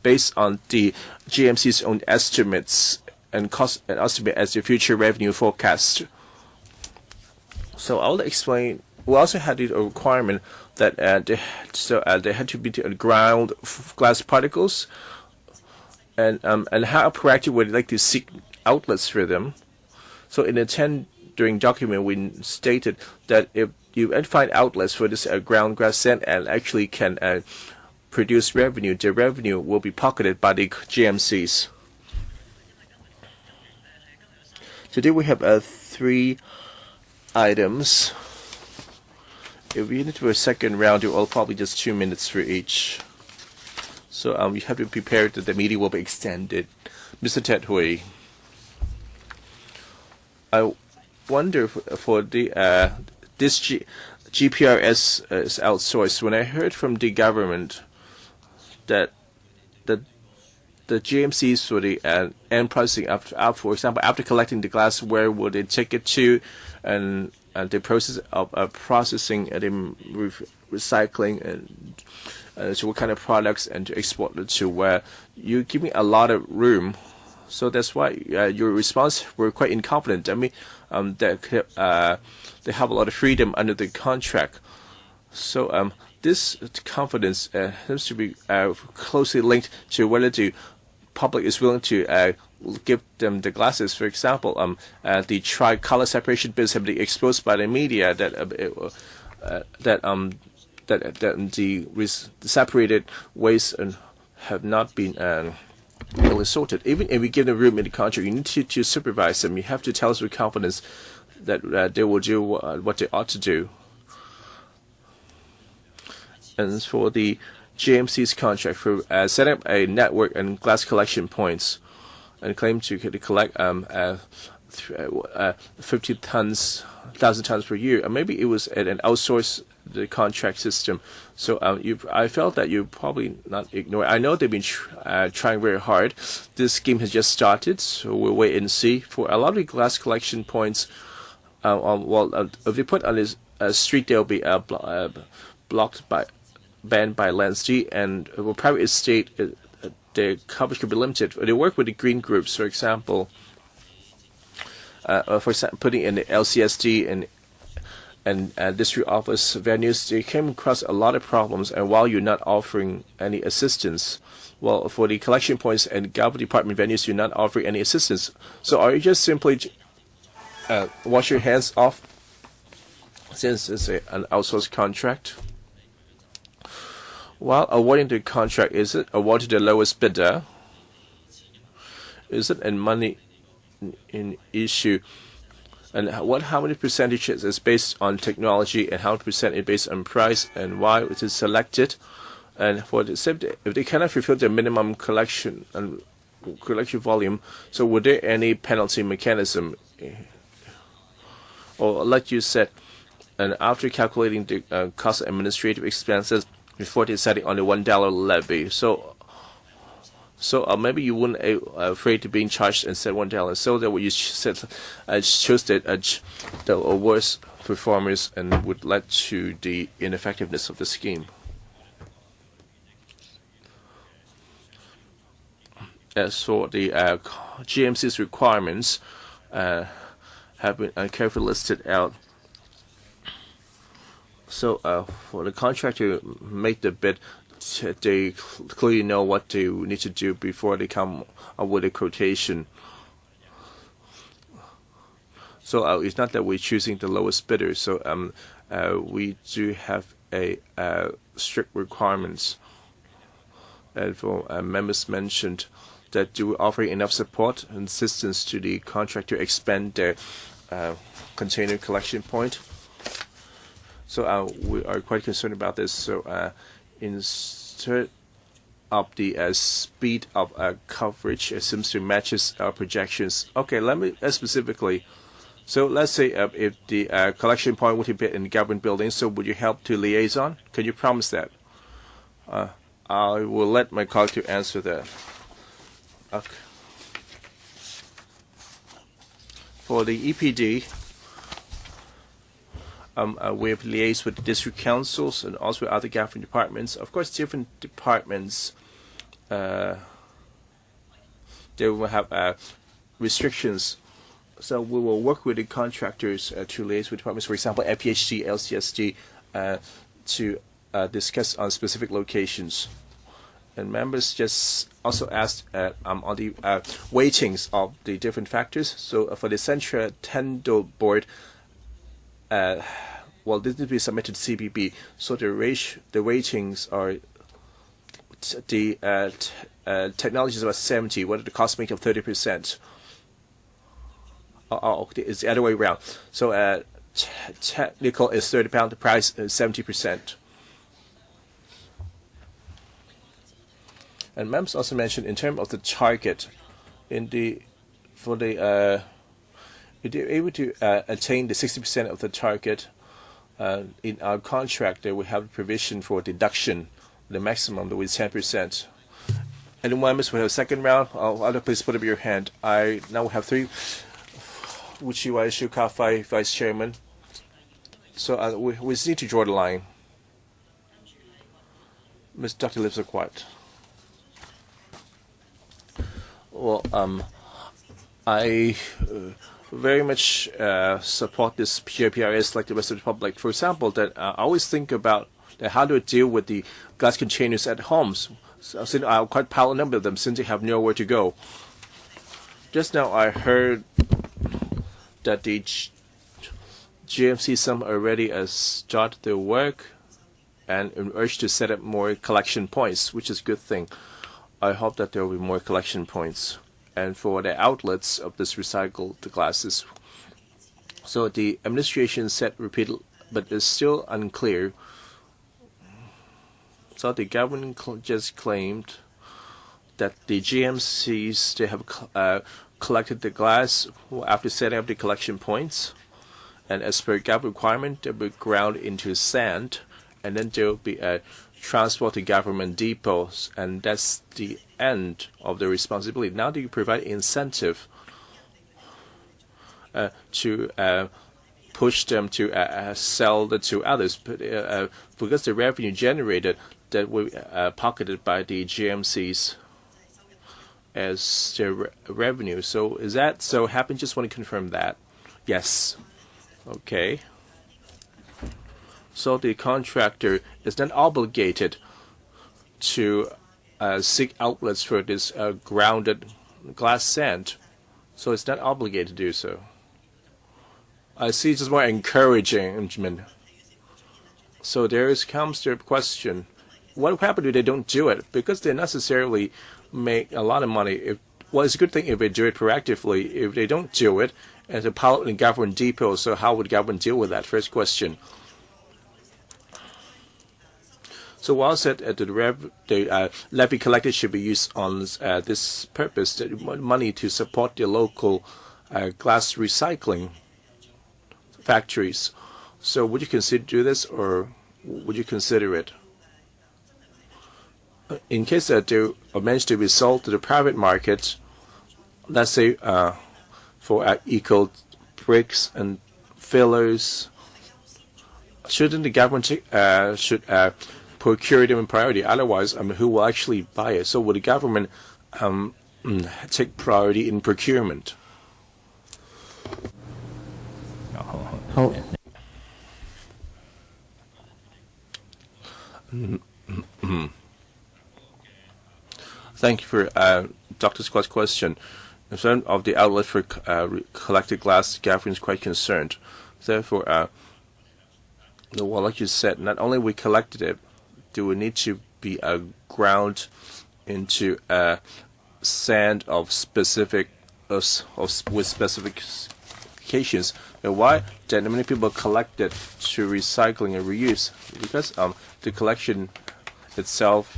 Based on the GMC's own estimates and cost and estimate as the future revenue forecast. So I'll explain. We also had the requirement that they had to be ground glass particles, and how proactive would you like to seek outlets for them. So in the tendering document, we stated that if you find outlets for this ground glass sand and actually can produce revenue, the revenue will be pocketed by the GMCs. Today we have three items. If we need to do a second round, it will probably just 2 minutes for each. So you have to prepare that the meeting will be extended. Mr. Ted Hui, I wonder for the this GPRS is outsourced. When I heard from the government that the GMCs for the end processing, for example, after collecting the glass, where would they take it to, and the process of processing and recycling, and to what kind of products, and to export it to where? You give me a lot of room, so that's why your response were quite incompetent. I mean, they have a lot of freedom under the contract, so this confidence seems to be closely linked to whether the public is willing to give them the glasses. For example, the tricolor separation bits have been exposed by the media that the separated waste have not been really sorted. Even if we give them room in the contract, you need to supervise them. You have to tell us with confidence that they will do what they ought to do. And for the GMC's contract for setting up a network and glass collection points, and claim to collect 50,000 tons per year, and maybe it was an outsourced the contract system. So I felt that you probably not ignore. I know they've been trying very hard. This scheme has just started, so we'll wait and see. For a lot of the glass collection points, if they put on this street, they'll be banned by Landsd, and for private estate, the coverage could be limited. They work with the green groups, for example, putting in the LCSD and district office venues. They came across a lot of problems, and while you're not offering any assistance, well, for the collection points and government department venues, you're not offering any assistance. So are you just simply wash your hands off since it's an outsourced contract? While awarding the contract, is it awarded to the lowest bidder? Is it in money in issue? And how many percentages is based on technology, and how many percent is based on price, and why it is selected? And for the safety, if they cannot fulfill the minimum collection volume, so would there any penalty mechanism? Or like you said, and after calculating the cost of administrative expenses before deciding on the $1 levy, so maybe you wouldn't afraid to being charged instead $1, so that what you said chose the worst performers and would lead to the ineffectiveness of the scheme. As for the GMC's requirements, have been carefully listed out. So for the contractor to make the bid, they clearly know what they need to do before they come up with a quotation. So it's not that we're choosing the lowest bidder. So we do have a strict requirements. And for members mentioned that do offer enough support and assistance to the contractor to expand their container collection point. So we are quite concerned about this. So instead of the speed of coverage, it seems to matches our projections. Okay, let me specifically. So let's say if the collection point would be in government buildings, so would you help to liaison? Can you promise that? I will let my colleague to answer that. Okay. For the EPD, we have liaised with the district councils and also with other government departments. Of course, different departments, they will have restrictions. So we will work with the contractors to liaise with departments, for example, FPHD, LCSD, to discuss on specific locations. And members just also asked on the weightings of the different factors. So for the Central Tender Board, well, this needs to be submitted to CBB. So the weightings are the technology is about 70. What are the cost make of 30%? It's the other way around. So technical is £30. The price is 70%. And members also mentioned in terms of the target, if they're able to attain the 60% of the target, in our contract, they will have a provision for deduction, the maximum with 10%. And members will have a second round. Other please put up your hand. I now have three. Uchiwa Shuka, Vice Chairman. So we just need to draw the line. Dr. Lips are quiet. Well, I very much support this PRS like the rest of the public. For example, that I always think about how to deal with the glass containers at homes. So I quite pile a number of them since they have nowhere to go. Just now I heard that the GMC some already started their work and urged to set up more collection points, which is a good thing. I hope that there will be more collection points. And for the outlets of this recycled glasses. So the administration said repeatedly, but it's still unclear. So the government just claimed that the GMCs, they have collected the glass after setting up the collection points. And as per government requirement, they will be ground into sand, and then there will be transport to government depots, and that's the end of the responsibility. Now do you provide incentive to push them to sell it to others, because the revenue generated that will be pocketed by the GMCs as their revenue. So is that so happen? Just want to confirm that. Yes. Okay. So the contractor is not obligated to seek outlets for this grounded glass sand, so it's not obligated to do so. I see just more encouragement. So comes the question, what happens if they don't do it? Because they necessarily make a lot of money. It's a good thing if they do it proactively. If they don't do it, and the pilot and government depot, so how would government deal with that? First question. So while said the levy collected should be used on this purpose, the money to support the local glass recycling factories. So would you consider this, or would you consider it? In case that they are managed to be sold to the private market, let's say for eco bricks and fillers, shouldn't the government procure them in priority? Otherwise, who will actually buy it? So would the government take priority in procurement?好 Thank you for Dr. Squat's question. In terms of the outlet for collected glass, the government is quite concerned. Therefore, well, like you said, not only we collected it, do we need to be ground into sand of specific with specifications. And why that many people collect it to recycling and reuse? Because the collection itself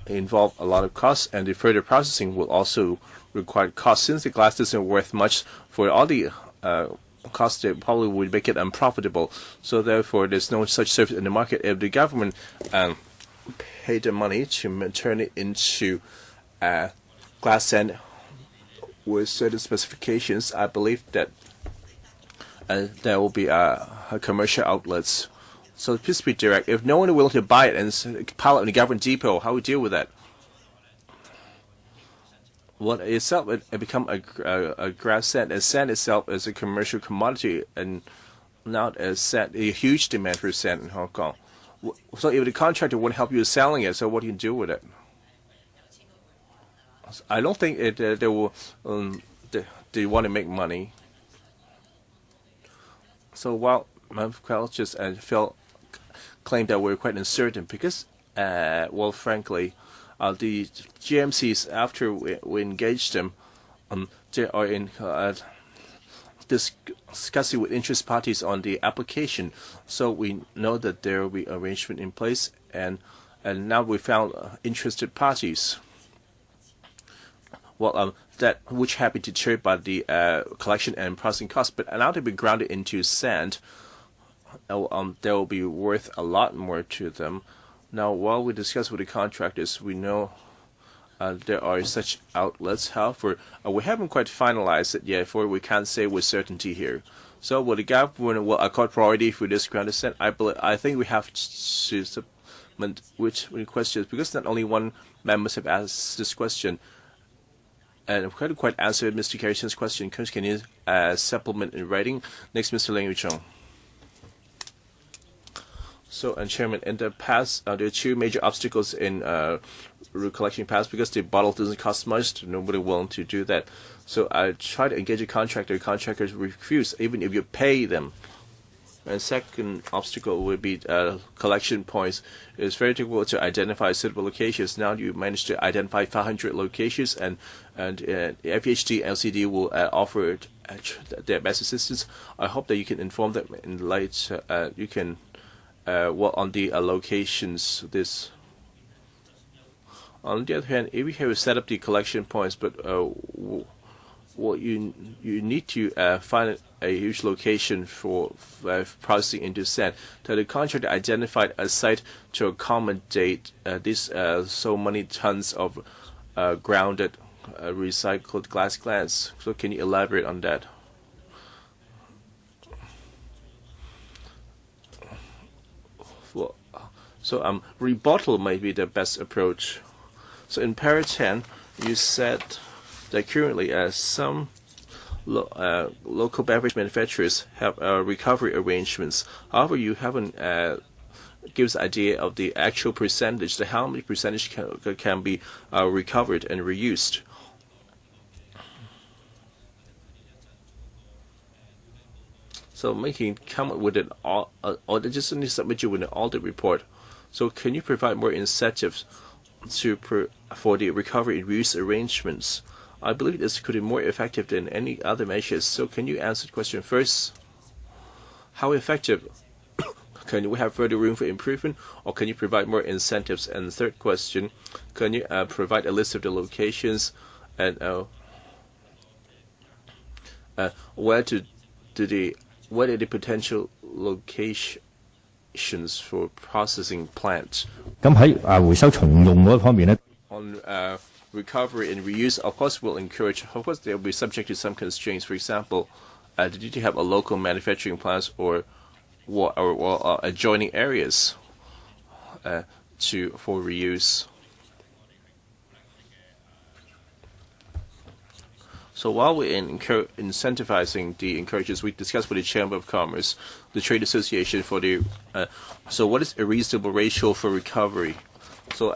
involve a lot of costs, and the further processing will also require costs. Since the glass isn't worth much for all the costs, it probably would make it unprofitable. So therefore, there's no such service in the market. If the government paid the money to turn it into glass sand with certain specifications, I believe that there will be commercial outlets. So please be direct. If no one is willing to buy it and pile it in the government depot, how we deal with that? Well, itself it become a grass sand, and sand itself is a commercial commodity, and not as sand. A huge demand for sand in Hong Kong. So if the contractor won't help you selling it, so what do you do with it? I don't think they will. They want to make money. So while my just claimed that we're quite uncertain because, well, frankly, the GMCs, after we engage them, they are in discussing with interest parties on the application. So we know that there will be arrangement in place, and now we found interested parties. Well, that which have been deterred by the collection and processing costs, but now to be grounded into sand, they will be worth a lot more to them. Now, while we discuss with the contractors, we know there are such outlets. However, we haven't quite finalized it yet, for we can't say with certainty here. So, will the government will accord priority for this grounded sand? I think we have to supplement which questions, because not only one members have asked this question. And I've quite answered Mr. Carrison's question. Can you supplement in writing? Next, Mr. Ling Yucheng. So, and Chairman, in the past, there are two major obstacles in collection past because the bottle doesn't cost much. Nobody willing to do that. So I try to engage a contractor. Contractors refuse, even if you pay them. And second obstacle would be collection points. It's very difficult to identify suitable locations. Now you managed to identify 500 locations, and FHD and LCD will offer their best assistance. I hope that you can inform them in light. You can on the locations. This. On the other hand, if you have set up the collection points, but well, you need to find a huge location for processing into sand. So the contractor identified a site to accommodate this so many tons of grounded recycled glass. So can you elaborate on that? Well, so rebuttal might be the best approach. So in Para 10, you said that currently some local beverage manufacturers have recovery arrangements. However, you haven't gives idea of the actual percentage, how many percentage can be recovered and reused. So come up with an audit, just need to submit you with an audit report. So can you provide more incentives for the recovery and reuse arrangements? I believe this could be more effective than any other measures. So can you answer the question first? How effective? Can we have further room for improvement, or can you provide more incentives? And the third question, can you provide a list of the locations and what are the potential locations for processing plants? 咁喺回收重用嗰方面咧。On recovery and reuse, of course, will encourage. Of course, they will be subject to some constraints. For example, did you have a local manufacturing plants or adjoining areas for reuse? So while we're incentivizing the encourages, we discussed with the Chamber of Commerce, the Trade Association for the. So what is a reasonable ratio for recovery? So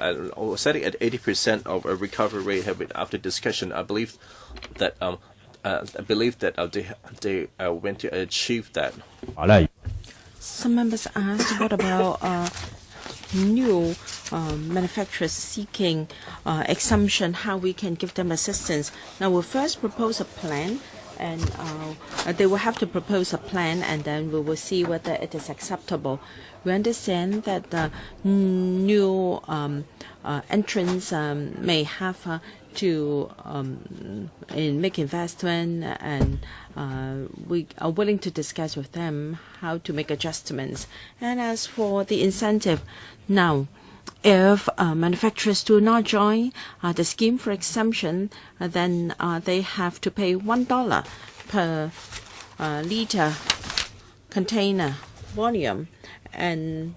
setting at 80% of a recovery rate have been after discussion. I believe that they went to achieve that. Some members asked, what about new manufacturers seeking exemption, how we can give them assistance? Now, we'll first propose a plan, and they will have to propose a plan, and then we will see whether it is acceptable. We understand that new entrants may have to make investment, and we are willing to discuss with them how to make adjustments. And as for the incentive, now, if manufacturers do not join the scheme for exemption, then they have to pay $1 per liter container volume. And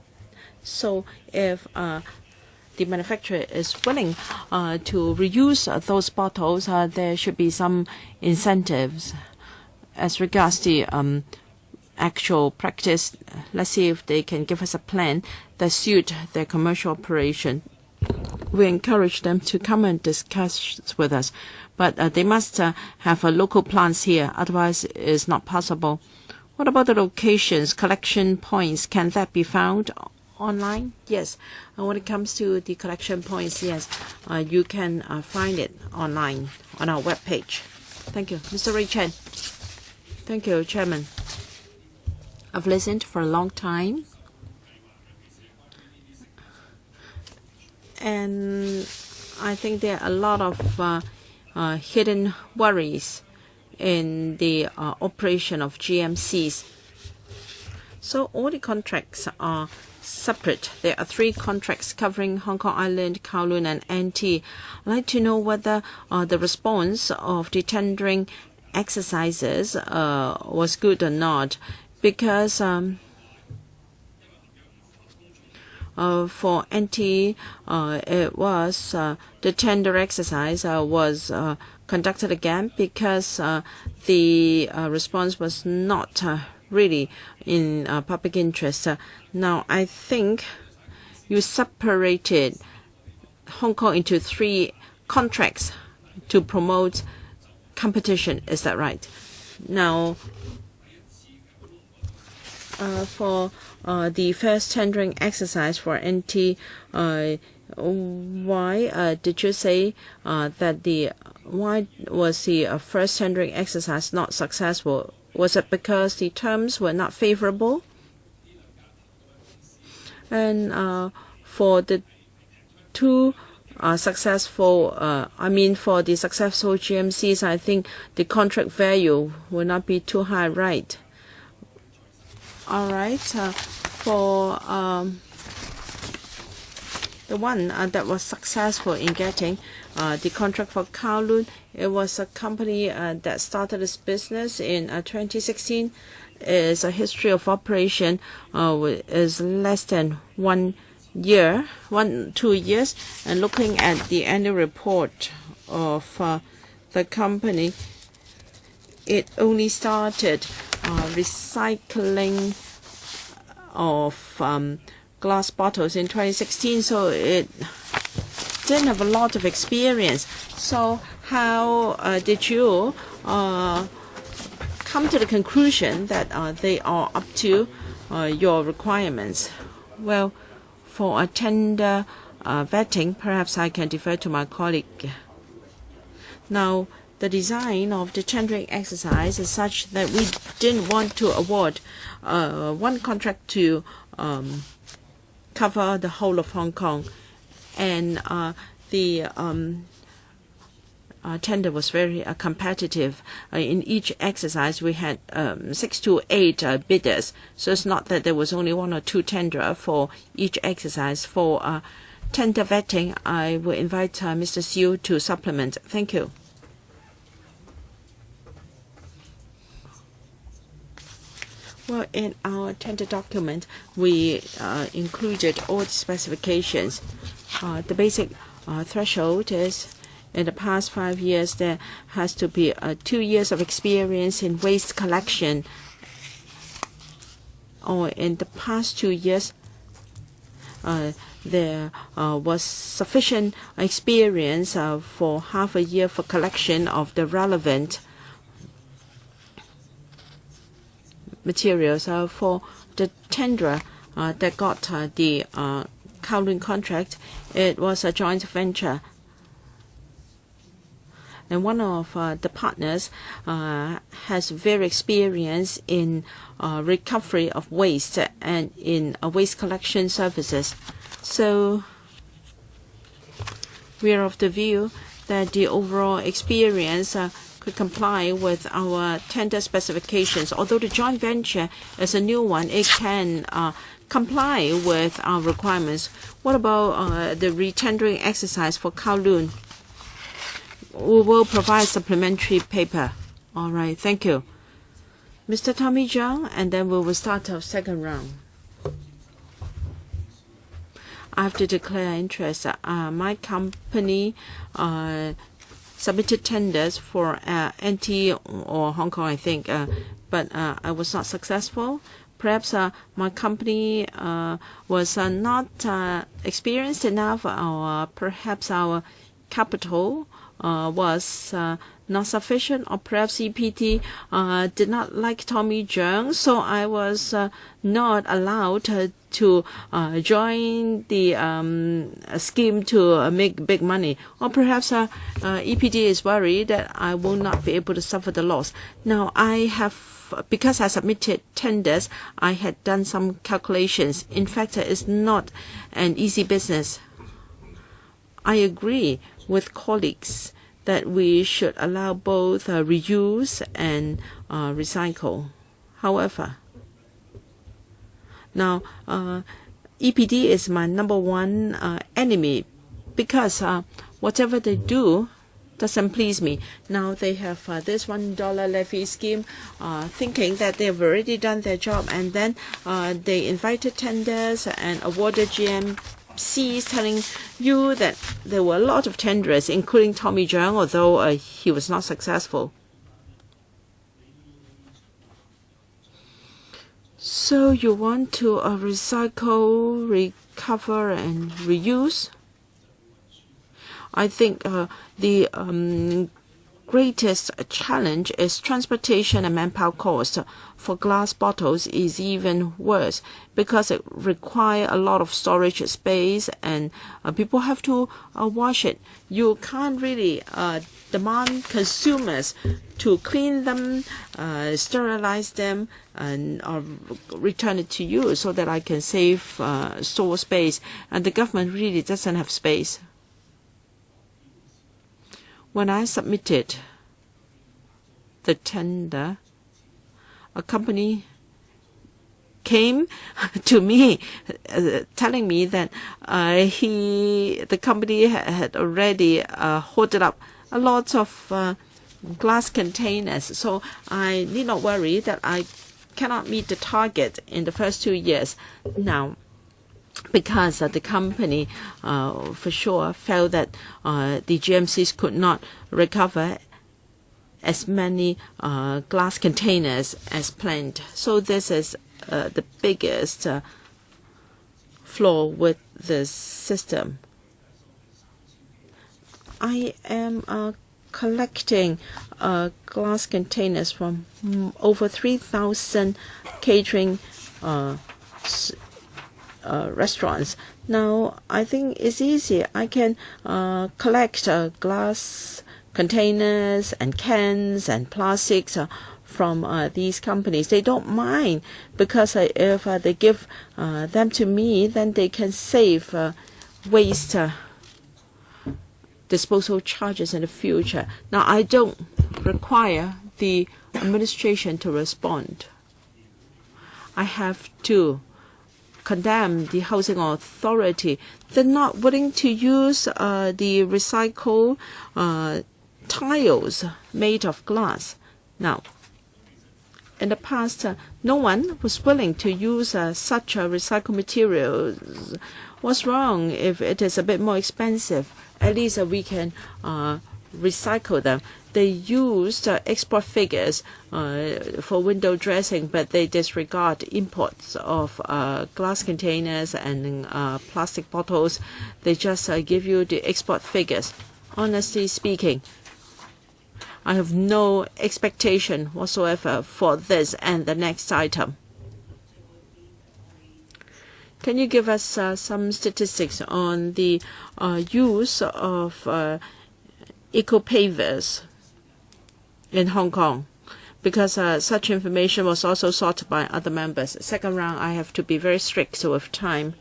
so if the manufacturer is willing to reuse those bottles, there should be some incentives. As regards the actual practice, let's see if they can give us a plan that suit their commercial operation. We encourage them to come and discuss with us, but they must have local plants here, otherwise it's not possible. What about the locations, collection points? Can that be found online? Yes. And when it comes to the collection points, yes, you can find it online on our webpage. Thank you. Mr. Ray Chen. Thank you, Chairman. I've listened for a long time, and I think there are a lot of hidden worries in the operation of GMCs. So all the contracts are separate. There are 3 contracts covering Hong Kong Island, Kowloon, and NT. I'd like to know whether the response of the tendering exercises was good or not, because for NT, it was the tender exercise was conducted again because the response was not really in public interest. Now, I think you separated Hong Kong into 3 contracts to promote competition. Is that right? Now, for the first tendering exercise for NT, why did you say that why was the first tendering exercise not successful? Was it because the terms were not favorable? And for the 2 successful, for the successful GMCs, I think the contract value will not be too high, right? All right. For the one that was successful in getting the contract for Kowloon, it was a company that started its business in 2016. It's a history of operation is less than 2 years. And looking at the annual report of the company, it only started recycling of glass bottles in 2016, so it didn't have a lot of experience. So how did you come to the conclusion that they are up to your requirements? Well, for a tender vetting, perhaps I can defer to my colleague. Now, the design of the tendering exercise is such that we didn't want to award one contract to cover the whole of Hong Kong, and the tender was very competitive. In each exercise, we had 6 to 8 bidders, so it's not that there was only 1 or 2 tenderer for each exercise. For tender vetting, I will invite Mr. Siu to supplement. Thank you. Well, in our tender document, we included all the specifications. The basic threshold is, in the past 5 years, there has to be 2 years of experience in waste collection. Or in the past 2 years, there was sufficient experience for half a year for collection of the relevant materials. For the tenderer that got the Kowloon contract, it was a joint venture. And one of the partners has very experience in recovery of waste and in waste collection services. So we are of the view that the overall experience could comply with our tender specifications. Although the joint venture is a new one, it can comply with our requirements. What about the retendering exercise for Kowloon? We will provide supplementary paper. All right, thank you. Mr. Tommy Zhang, and then we will start our second round. I have to declare interest. My company submitted tenders for NT or Hong Kong, I think, but I was not successful. Perhaps my company was not experienced enough, or perhaps our capital was not sufficient, or perhaps EPT did not like Tommy Zhang, so I was not allowed to join the scheme to make big money. Or perhaps EPD is worried that I will not be able to suffer the loss. Now, because I submitted tenders, I had done some calculations. In fact, it's not an easy business. I agree with colleagues that we should allow both reuse and recycle. However, now EPD is my number one enemy, because whatever they do doesn't please me. Now they have this $1 levy scheme, thinking that they've already done their job, and then they invited tenders and awarded GMCs, telling you that there were a lot of tenderers, including Tommy Zhang, although he was not successful. So you want to recycle, recover, and reuse? I think the greatest challenge is transportation and manpower cost. For glass bottles is even worse, because it requires a lot of storage space, and people have to wash it. You can't really demand consumers to clean them, sterilize them, and return it to you so that I can save store space. And the government really doesn't have space. When I submitted the tender, a company came to me telling me that the company had already hoarded up a lot of glass containers. So I need not worry that I cannot meet the target in the first 2 years. Now, because the company for sure felt that the GMCs could not recover as many glass containers as planned. So this is the biggest flaw with this system. I am collecting glass containers from over 3,000 catering restaurants. Now, I think it's easy. I can collect glass containers and cans and plastics from these companies. They don't mind, because if they give them to me, then they can save waste disposal charges in the future. Now, I don't require the administration to respond. I have to condemn the housing authority. They're not willing to use the recycled tiles made of glass. Now, in the past, no one was willing to use such recycled materials. What's wrong if it is a bit more expensive? At least we can recycle them. They used export figures for window dressing, but they disregard imports of glass containers and plastic bottles. They just give you the export figures. Honestly speaking, I have no expectation whatsoever for this and the next item. Can you give us some statistics on the use of eco-pavers in Hong Kong? Because such information was also sought by other members. Second round, I have to be very strict with time.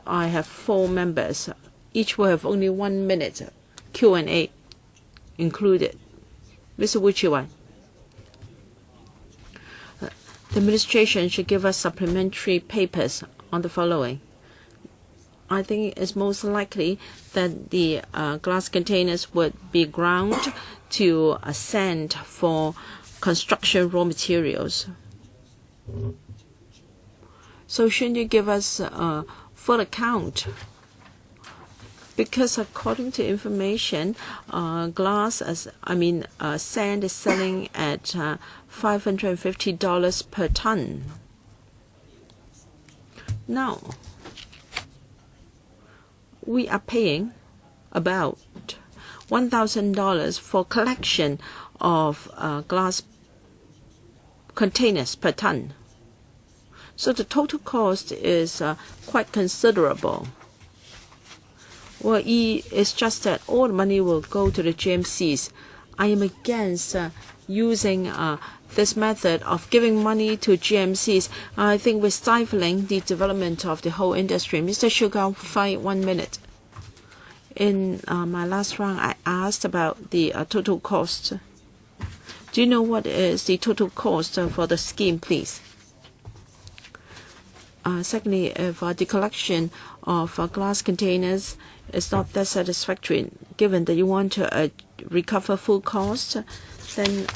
I have 4 members. Each will have only 1 minute. Q&A included. Mr. Wu Chi-wan. The administration should give us supplementary papers on the following. I think it's most likely that the glass containers would be ground to sand for construction raw materials. So shouldn't you give us a full account? Because according to information, sand is selling at $550 per ton. Now, we are paying about $1,000 for collection of glass containers per ton. So the total cost is quite considerable. Well, it's just that all the money will go to the GMCs. I am against using this method of giving money to GMCs. I think we're stifling the development of the whole industry. Mr. Sugar, 1 minute. In my last round, I asked about the total cost. Do you know what is the total cost for the scheme, please? Secondly, if the collection of glass containers is not that satisfactory, given that you want to recover full cost, then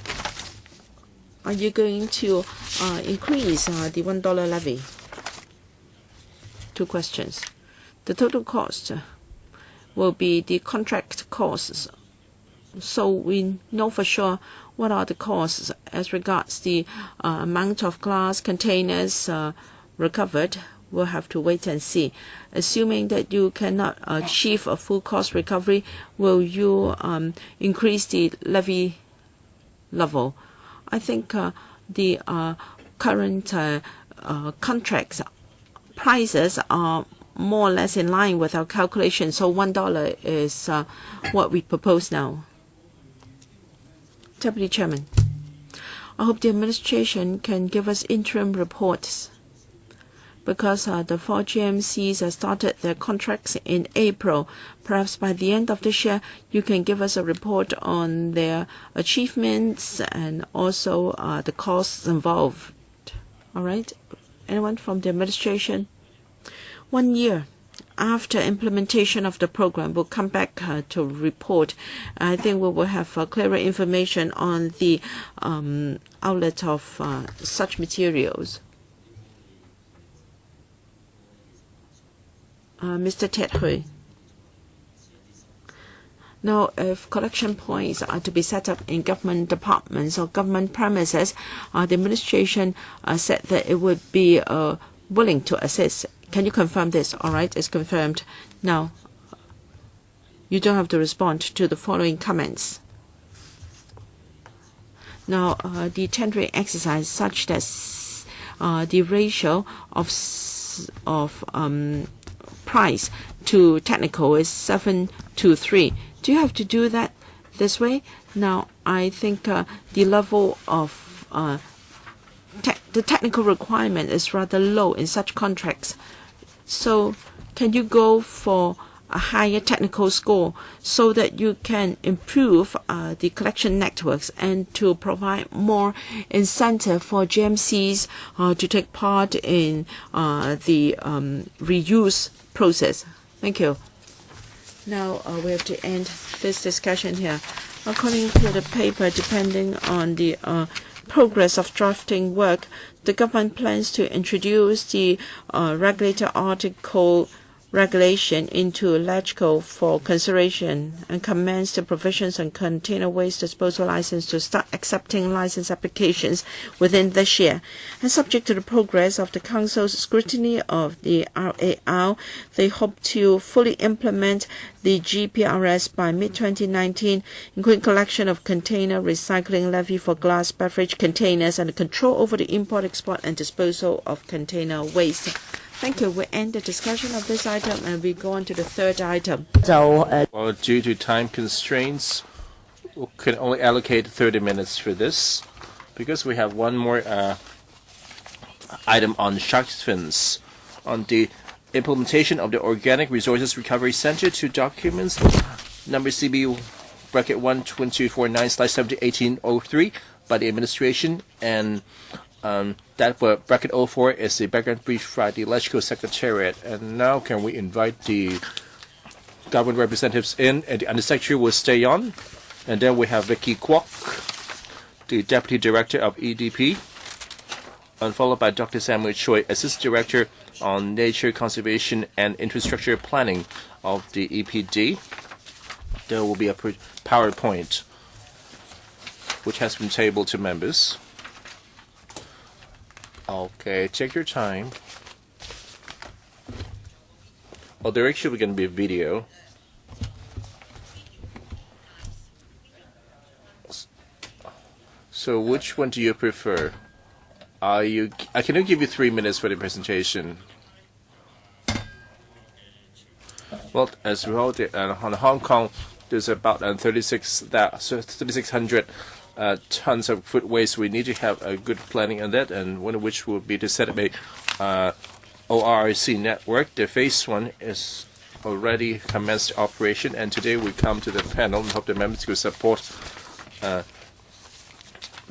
are you going to increase the $1 levy? 2 questions. The total cost will be the contract costs. So we know for sure what are the costs as regards the amount of glass containers recovered. We'll have to wait and see. Assuming that you cannot achieve a full cost recovery, will you increase the levy level? I think the current contracts prices are more or less in line with our calculation. So $1 is what we propose now. Deputy Chairman, I hope the administration can give us interim reports, because the 4 GMCs have started their contracts in April. Perhaps by the end of this year, you can give us a report on their achievements and also the costs involved. All right? Anyone from the administration? 1 year after implementation of the program, we'll come back to report. I think we will have clearer information on the outlet of such materials. Mr. Ted Hui. Now, if collection points are to be set up in government departments or government premises, the administration said that it would be willing to assist. Can you confirm this? All right, it's confirmed. Now, you don't have to respond to the following comments. Now, the tendering exercise such that the ratio of price to technical is 7:3. Do you have to do that this way? Now, I think the level of the technical requirement is rather low in such contracts. So can you go for a higher technical score so that you can improve the collection networks and to provide more incentive for GMCs to take part in the reuse process? Thank you. Now we have to end this discussion here. According to the paper, depending on the progress of drafting work, the government plans to introduce the regulator article regulation into LegCo for consideration and commence the provisions on container waste disposal license to start accepting license applications within this year. And subject to the progress of the Council's scrutiny of the RAR, they hope to fully implement the GPRS by mid-2019, including collection of container recycling levy for glass beverage containers and control over the import, export and disposal of container waste. Thank you. We end the discussion of this item and we go on to the third item. Well, due to time constraints, we can only allocate 30 minutes for this because we have one more item on shark fins, on the implementation of the Organic Resources Recovery Center to documents number CB bracket 12249/701803 by the administration, and that bracket 04 is the background brief by the LegCo Secretariat. And now can we invite the government representatives in, and the Undersecretary will stay on. And then we have Vicky Kwok, the Deputy Director of EDP, and followed by Dr. Samuel Choi, Assistant Director on Nature Conservation and Infrastructure Planning of the EPD. There will be a PowerPoint which has been tabled to members. Okay, take your time. Oh, there actually going to be a video. So which one do you prefer? I can give you 3 minutes for the presentation. Well, as well, on Hong Kong, there's about 3,600 tons of food waste. We need to have a good planning on that, and one of which will be to set up a ORC network. The phase 1 is already commenced operation, and today we come to the panel and hope the members will support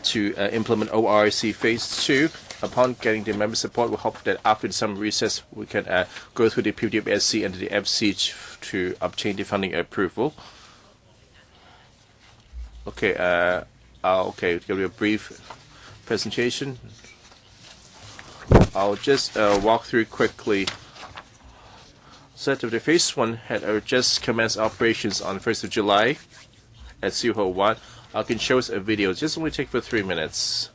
to implement ORC phase 2. Upon getting the member support, we hope that after some recess we can go through the PWSC and the FC to obtain the funding approval. Okay, okay, give you a brief presentation. I'll just walk through quickly. So the phase 1 had just commenced operations on 1st of July at Suho 1. I can show us a video. Just only take for 3 minutes.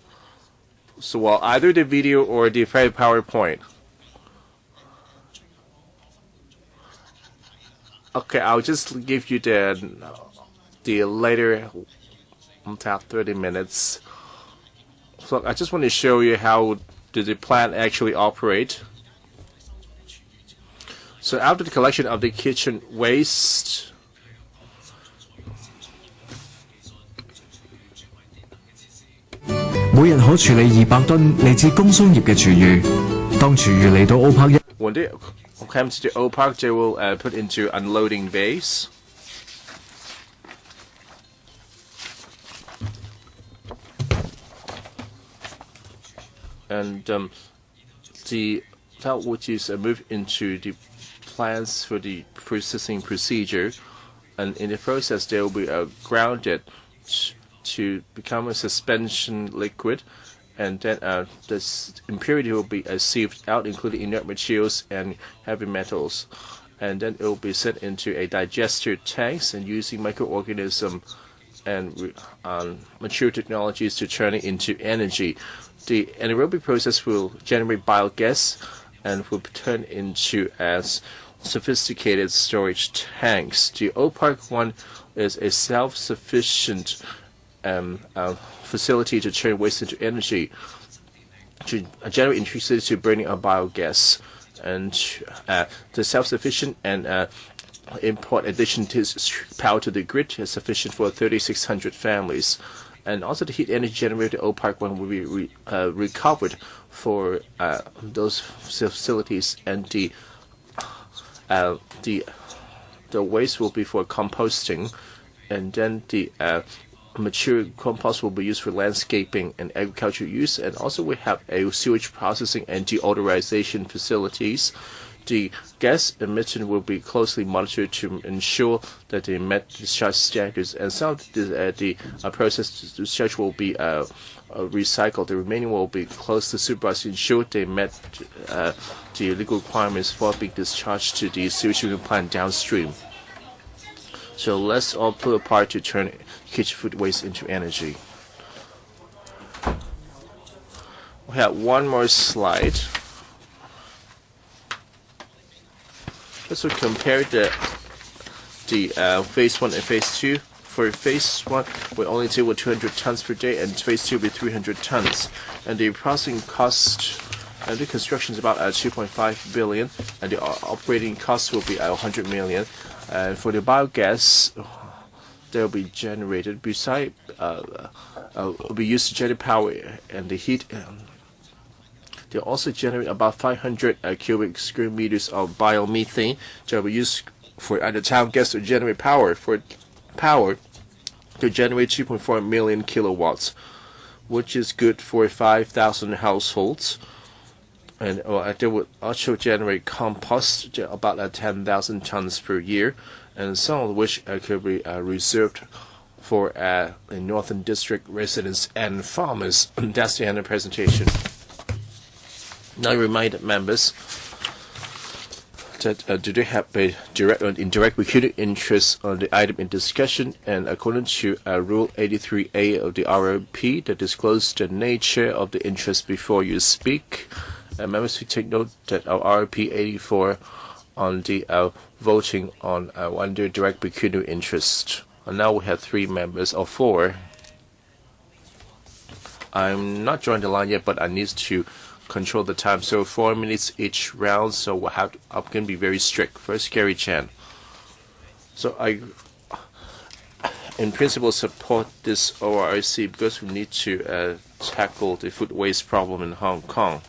So while either the video or the PowerPoint. Okay, I'll just give you the later about 30 minutes. So I just want to show you how does the plant actually operate. So after the collection of the kitchen waste,每日可處理200噸嚟自工商業嘅廚餘。當廚餘嚟到 O-Park when they come to the O-Park, they will put into unloading bays. And that which is moved into the plants for the processing procedure, and in the process they will be grounded to become a suspension liquid, and then this impurity will be sieved out, including inert materials and heavy metals, and then it will be sent into a digester tanks and using microorganism and mature technologies to turn it into energy. The anaerobic process will generate biogas and will be turned into as sophisticated storage tanks. The Old Park 1 is a self-sufficient facility to turn waste into energy, to generate electricity to burning of biogas, and the self-sufficient and import addition to power to the grid is sufficient for 3,600 families. And also the heat energy generated at Old Park 1 will be recovered for those facilities, and the waste will be for composting, and then the mature compost will be used for landscaping and agricultural use. And also we have a sewage processing and deodorization facilities. The gas emission will be closely monitored to ensure that they met discharge standards, and some of the processed discharge will be recycled. The remaining will be closely supervised to ensure they met the legal requirements for being discharged to the sewage treatment plant downstream. So let's all play a part to turn kitchen food waste into energy. We have one more slide. Let's compare the phase 1 and phase 2. For phase 1, we only deal with 200 tons per day, and phase 2 will be 300 tons. And the processing cost and the construction is about 2.5 billion, and the operating cost will be 100 million. And for the biogas, they will be generated beside will be used to generate power and the heat. They also generate about 500 cubic square meters of biomethane that will be used for either town gas to generate power. For power to generate 2.4 million kilowatts, which is good for 5,000 households. And they would also generate compost about 10,000 tons per year, and some of which could be reserved for the Northern District residents and farmers. That's the end of the presentation. Now, remind members that do they have a direct or indirect pecuniary interest on the item in discussion, and according to Rule 83A of the RRP, that disclose the nature of the interest before you speak. Members, we take note that our RRP 84 on the voting on under direct pecuniary interest. And now we have 3 members, or 4. I'm not drawing the line yet, but I need to control the time. So 4 minutes each round, so I'm going to be very strict. First, Gary Chan. So I, in principle, support this ORC because we need to tackle the food waste problem in Hong Kong.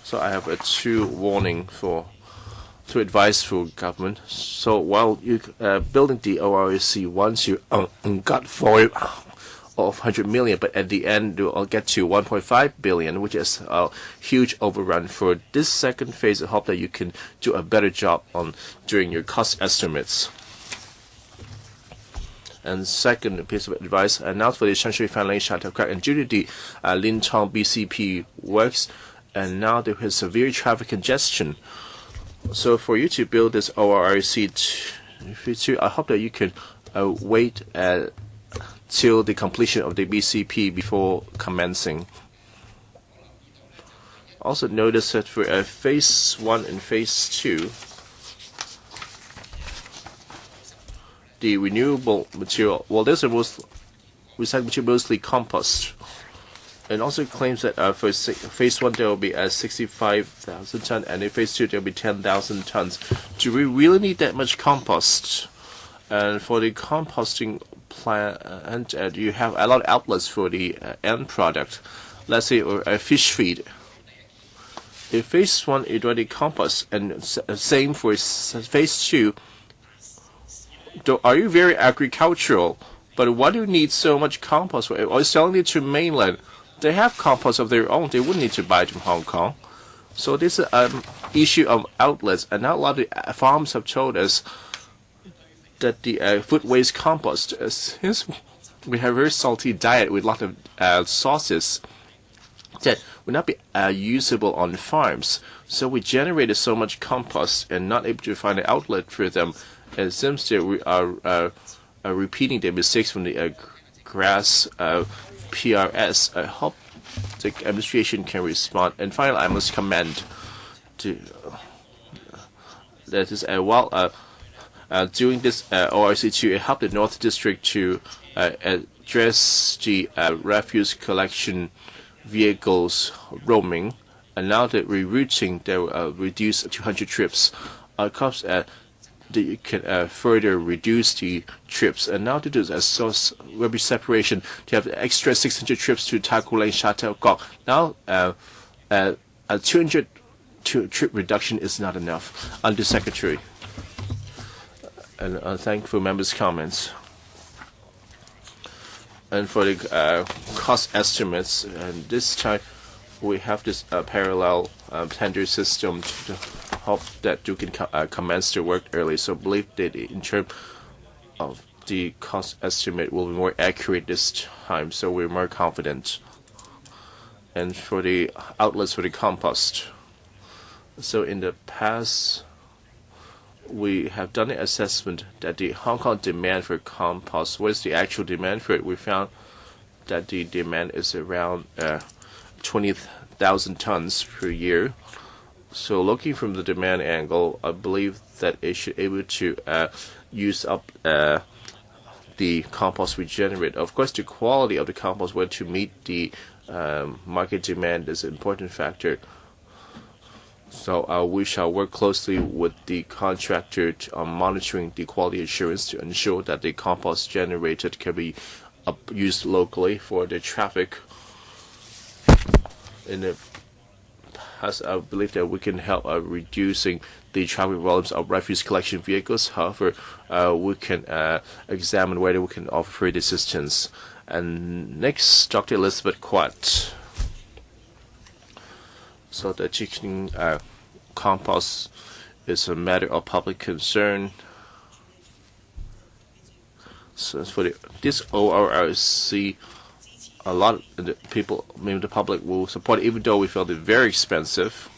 So I have 2 advice for government. So while you building the ORC, once you got for of 100 million, but at the end you'll get to 1.5 billion, which is a huge overrun. For this second phase, I hope that you can do a better job on doing your cost estimates. And second piece of advice, now for the Shanxi Fanlei Shantou Crack, and due to the Lin Tong BCP works, and now there is severe traffic congestion. So for you to build this ORC, I hope that you can wait till the completion of the BCP before commencing. Also notice that for phase 1 and phase 2, the renewable material, well, there's a recycled material, mostly compost. And also claims that for phase 1 there will be 65,000 tons, and in phase 2 there will be 10,000 tons. Do we really need that much compost? And for the composting plant, you have a lot of outlets for the end product. Let's say a fish feed. If phase 1 is already compost, and same for phase 2, are you very agricultural? But why do you need so much compost for? Or selling it to mainland? They have compost of their own. They wouldn't need to buy it from Hong Kong. So this is an issue of outlets. And now a lot of the farms have told us that the food waste compost, since we have a very salty diet with a lot of sauces, that would not be usable on farms. So we generated so much compost and not able to find an outlet for them. And it seems that we are repeating the mistakes from the grass PRS. I hope the administration can respond. And finally, I must commend that is while doing this ORC2, it helped the North District to address the refuse collection vehicles roaming, and now that rerouting, they will reduce 200 trips. Of course, you can further reduce the trips, and now to do a source rubbish separation, to have extra 600 trips to Taku Lane, Chateau Gok. Now, a 200 trip reduction is not enough. Under Secretary, and thank you for members' comments. And for the cost estimates, and this time we have this parallel tender system to hope that you can commence the work early. So I believe that in terms of the cost estimate will be more accurate this time, so we're more confident. And for the outlets for the compost, so in the past we have done an assessment that the Hong Kong demand for compost, what is the actual demand for it? We found that the demand is around 20,000 tons per year. So looking from the demand angle, I believe that it should be able to use up the compost we generate. Of course, the quality of the compost, whether to meet the market demand, is an important factor. So we shall work closely with the contractor on monitoring the quality assurance to ensure that the compost generated can be used locally for the traffic. In the past, I believe that we can help reducing the traffic volumes of refuse collection vehicles. However, we can examine whether we can offer further assistance. And next, Dr. Elizabeth Quat. So the chicken compost is a matter of public concern. So for this ORC, a lot of the people, maybe the public, will support it, even though we felt it very expensive.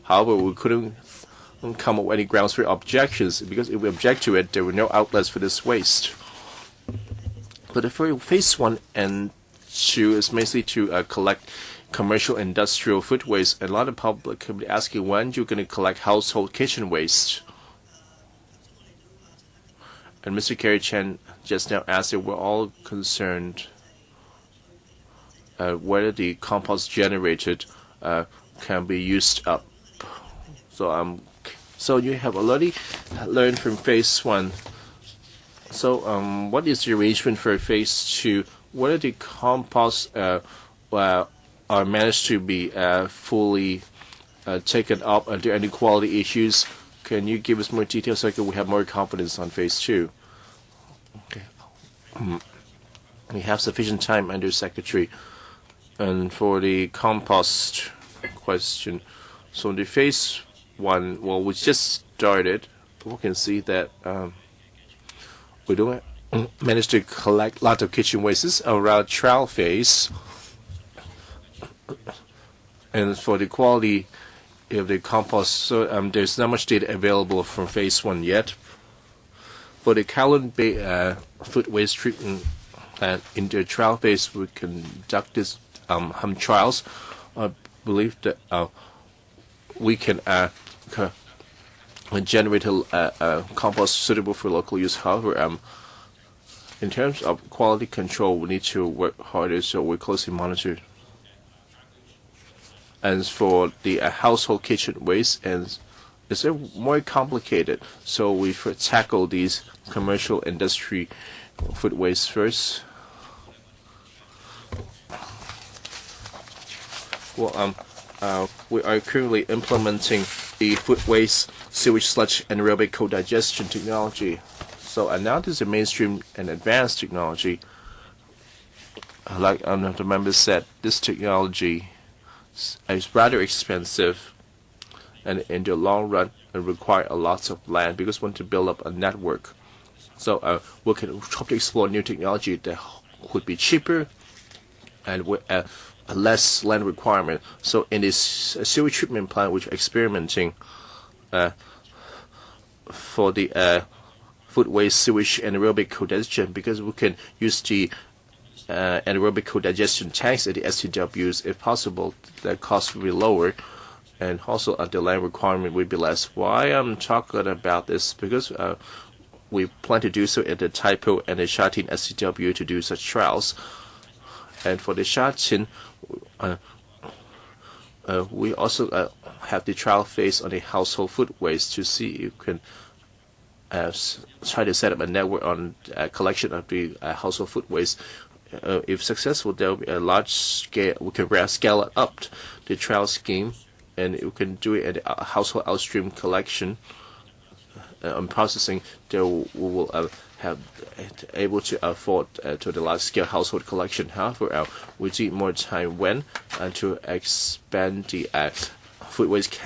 However, we couldn't come up with any grounds for objections, because if we object to it, there were no outlets for this waste. But for phase 1 and 2 is mainly to collect commercial industrial food waste, and a lot of public could be asking when you're going to collect household kitchen waste. And Mr. Kerry Chen just now asked if we're all concerned whether the compost generated can be used up. So you have already learned from phase 1. So what is the arrangement for phase 2? Whether the compost are managed to be fully taken up? Are there any quality issues? Can you give us more details so we have more confidence on phase 2? Okay. We have sufficient time, Under Secretary. And for the compost question, so in the phase 1, well, we just started. We can see that we don't manage to collect lots of kitchen wastes around trial phase. And for the quality of the compost, so there's not much data available from phase 1 yet. For the Kowloon Bay food waste treatment plant, in the trial phase, we conduct this trials. I believe that we can generate a compost suitable for local use. However, in terms of quality control, we need to work harder, so we closely monitor. And for the household kitchen waste, and it's more complicated, so we tackle these commercial industry food waste first. Well, we are currently implementing the food waste, sewage sludge, and aerobic co-digestion technology. So now this is a mainstream and advanced technology. Like the members said, this technology is rather expensive, and in the long run, it requires a lot of land because we want to build up a network. So we can hope to explore new technology that would be cheaper and with a less land requirement. So in this sewage treatment plant, which we're experimenting for the food waste, sewage, and aerobic co-digestion, because we can use the anaerobic digestion tanks at the STWs. If possible, the cost will be lower, and also the land requirement will be less. Why I'm talking about this? Because we plan to do so at the Taipo and the Shatin STW to do such trials. And for the Shatin, we also have the trial phase on the household food waste to see if you can try to set up a network on collection of the household food waste. If successful, there will be a large scale. We can scale up the trial scheme, and we can do it at the household outstream collection and processing. There we will have able to afford to the large scale household collection. However, we need more time to expand the food waste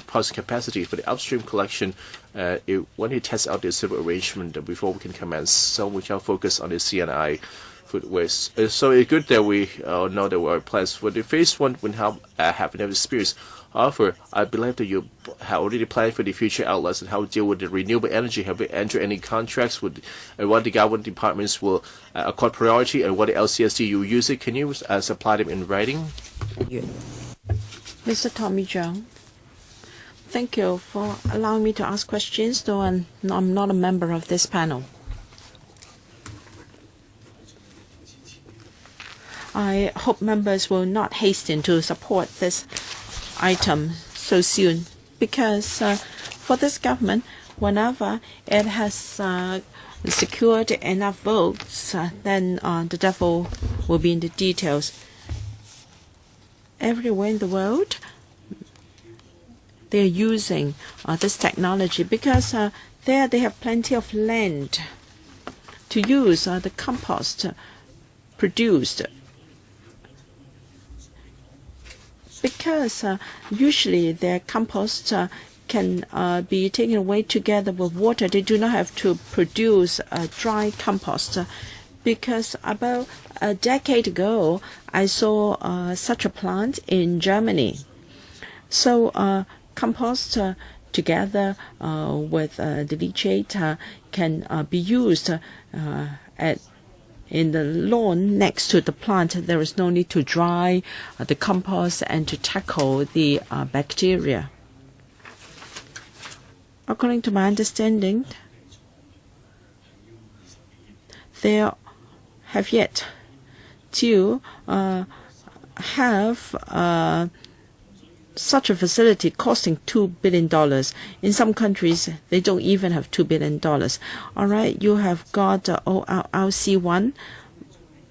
processing capacity for the upstream collection. When you test out the civil arrangement before we can commence, so we can focus on the CNI food waste. So it's good that we know that we are plans for the phase one. We have enough experience. However, I believe that you have already planned for the future outlets and how to deal with the renewable energy. Have you entered any contracts with what the government departments will accord priority and what the LCSD you use it? Can you supply them in writing? Mr. Tommy Zhang, thank you for allowing me to ask questions, though I'm not a member of this panel. I hope members will not hasten to support this item so soon, because for this government, whenever it has secured enough votes, then the devil will be in the details. Everywhere in the world, they are using this technology because there they have plenty of land to use the compost produced. Because usually their compost can be taken away together with water. They do not have to produce dry compost. Because about a decade ago, I saw such a plant in Germany. So compost together with the leachate can be used in the lawn next to the plant. There is no need to dry the compost and to tackle the bacteria. According to my understanding, there have yet to have such a facility costing $2 billion. In some countries, they don't even have $2 billion. All right, you have got ORRC1.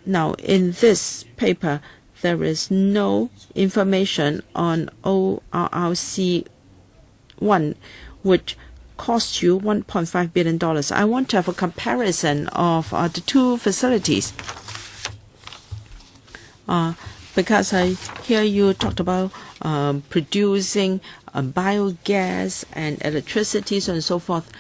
Now, in this paper, there is no information on ORRC1, which cost you $1.5 billion. I want to have a comparison of the two facilities. Because I hear you talked about producing biogas and electricity and so forth.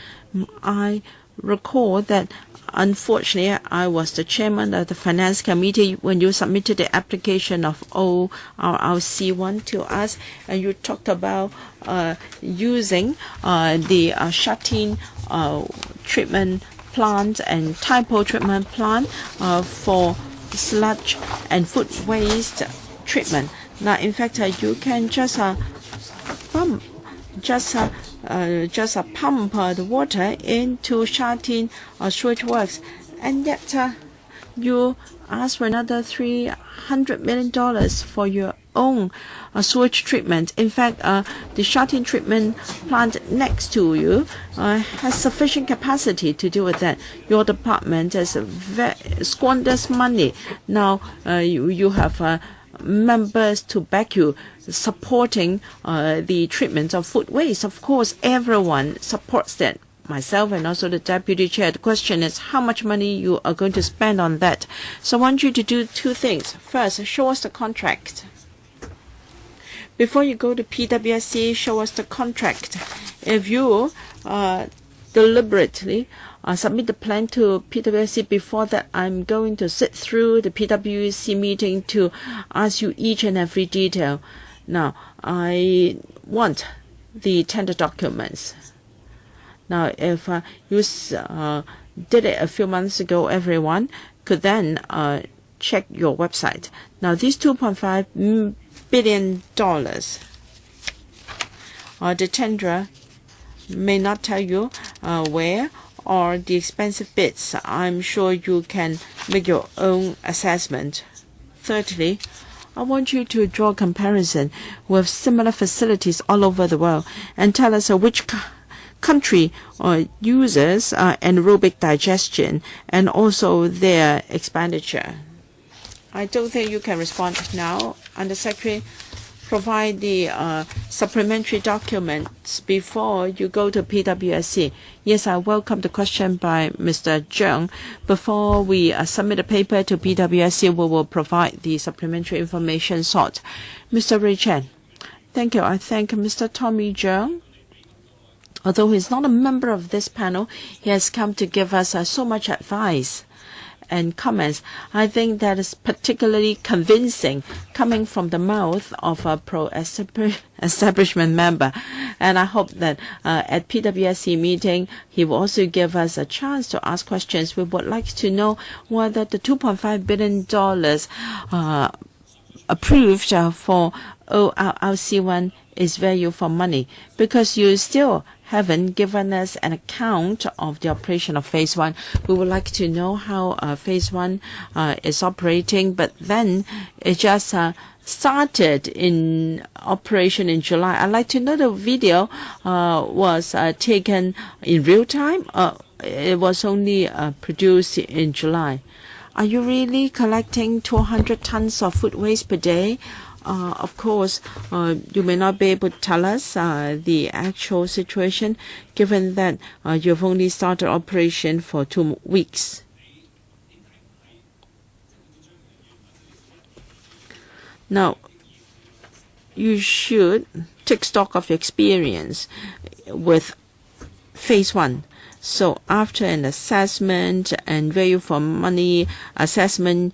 I recall that unfortunately I was the chairman of the finance committee when you submitted the application of ORRC1 to us, and you talked about using the Shatin treatment plant and Taipo treatment plant for sludge and food waste treatment. Now, in fact, you can just pump the water into Shatin sewage works, and yet you ask for another $300 million for your own sewage treatment. In fact, the Shatin treatment plant next to you has sufficient capacity to deal with that. Your department has squanders money. Now you have members to back you, supporting the treatment of food waste. Of course, everyone supports that. Myself and also the deputy chair. The question is how much money you are going to spend on that. So I want you to do two things. First, show us the contract. Before you go to PWSC, show us the contract. If you deliberately submit the plan to PWSC before that, I'm going to sit through the PWSC meeting to ask you each and every detail. Now, I want the tender documents. Now, if you did it a few months ago, everyone could then check your website. Now, these $2.5 billion, the tenderer may not tell you where or the expensive bits. I'm sure you can make your own assessment. Thirdly, I want you to draw a comparison with similar facilities all over the world and tell us which country uses anaerobic digestion and also their expenditure. I don't think you can respond now. Undersecretary, provide the supplementary documents before you go to PwC. Yes, I welcome the question by Mr. Zheng. Before we submit a paper to PwC, we will provide the supplementary information sought. Mr. Ray Chen. Thank you. I thank Mr. Tommy Zheng. Although he's not a member of this panel, he has come to give us so much advice and comments. I think that is particularly convincing coming from the mouth of a pro-establishment member. And I hope that at PwC meeting, he will also give us a chance to ask questions. We would like to know whether the $2.5 billion approved for ORC1 is value for money, because you still haven't given us an account of the operation of Phase 1. We would like to know how Phase 1 is operating, but then it just started in operation in July. I'd like to know the video was taken in real time. It was only produced in July. Are you really collecting 200 tons of food waste per day? Of course, you may not be able to tell us the actual situation, given that you've only started operation for 2 weeks. Now, you should take stock of your experience with Phase 1. So after an assessment and value for money assessment,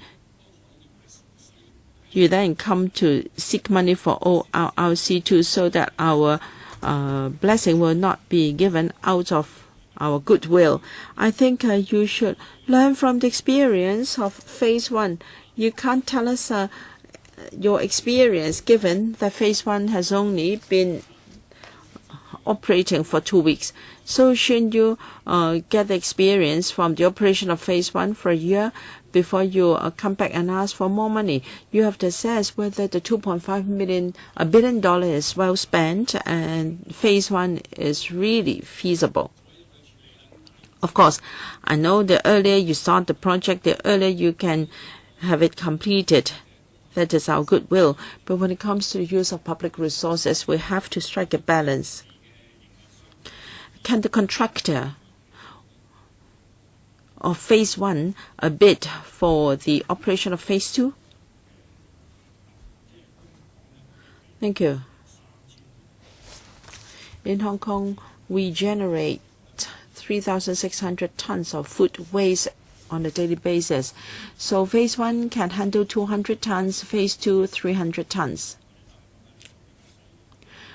you then come to seek money for ORC2 so that our blessing will not be given out of our goodwill. I think you should learn from the experience of Phase 1. You can't tell us your experience, given that Phase 1 has only been operating for 2 weeks. So shouldn't you get the experience from the operation of Phase 1 for a year before you come back and ask for more money? You have to assess whether the $2.5 billion is well spent and Phase 1 is really feasible. Of course, I know the earlier you start the project, the earlier you can have it completed. That is our goodwill. But when it comes to the use of public resources, we have to strike a balance. Can the contractor of Phase 1 bid for the operation of Phase 2? Thank you. In Hong Kong, we generate 3,600 tons of food waste on a daily basis. So Phase 1 can handle 200 tons, Phase 2 300 tons.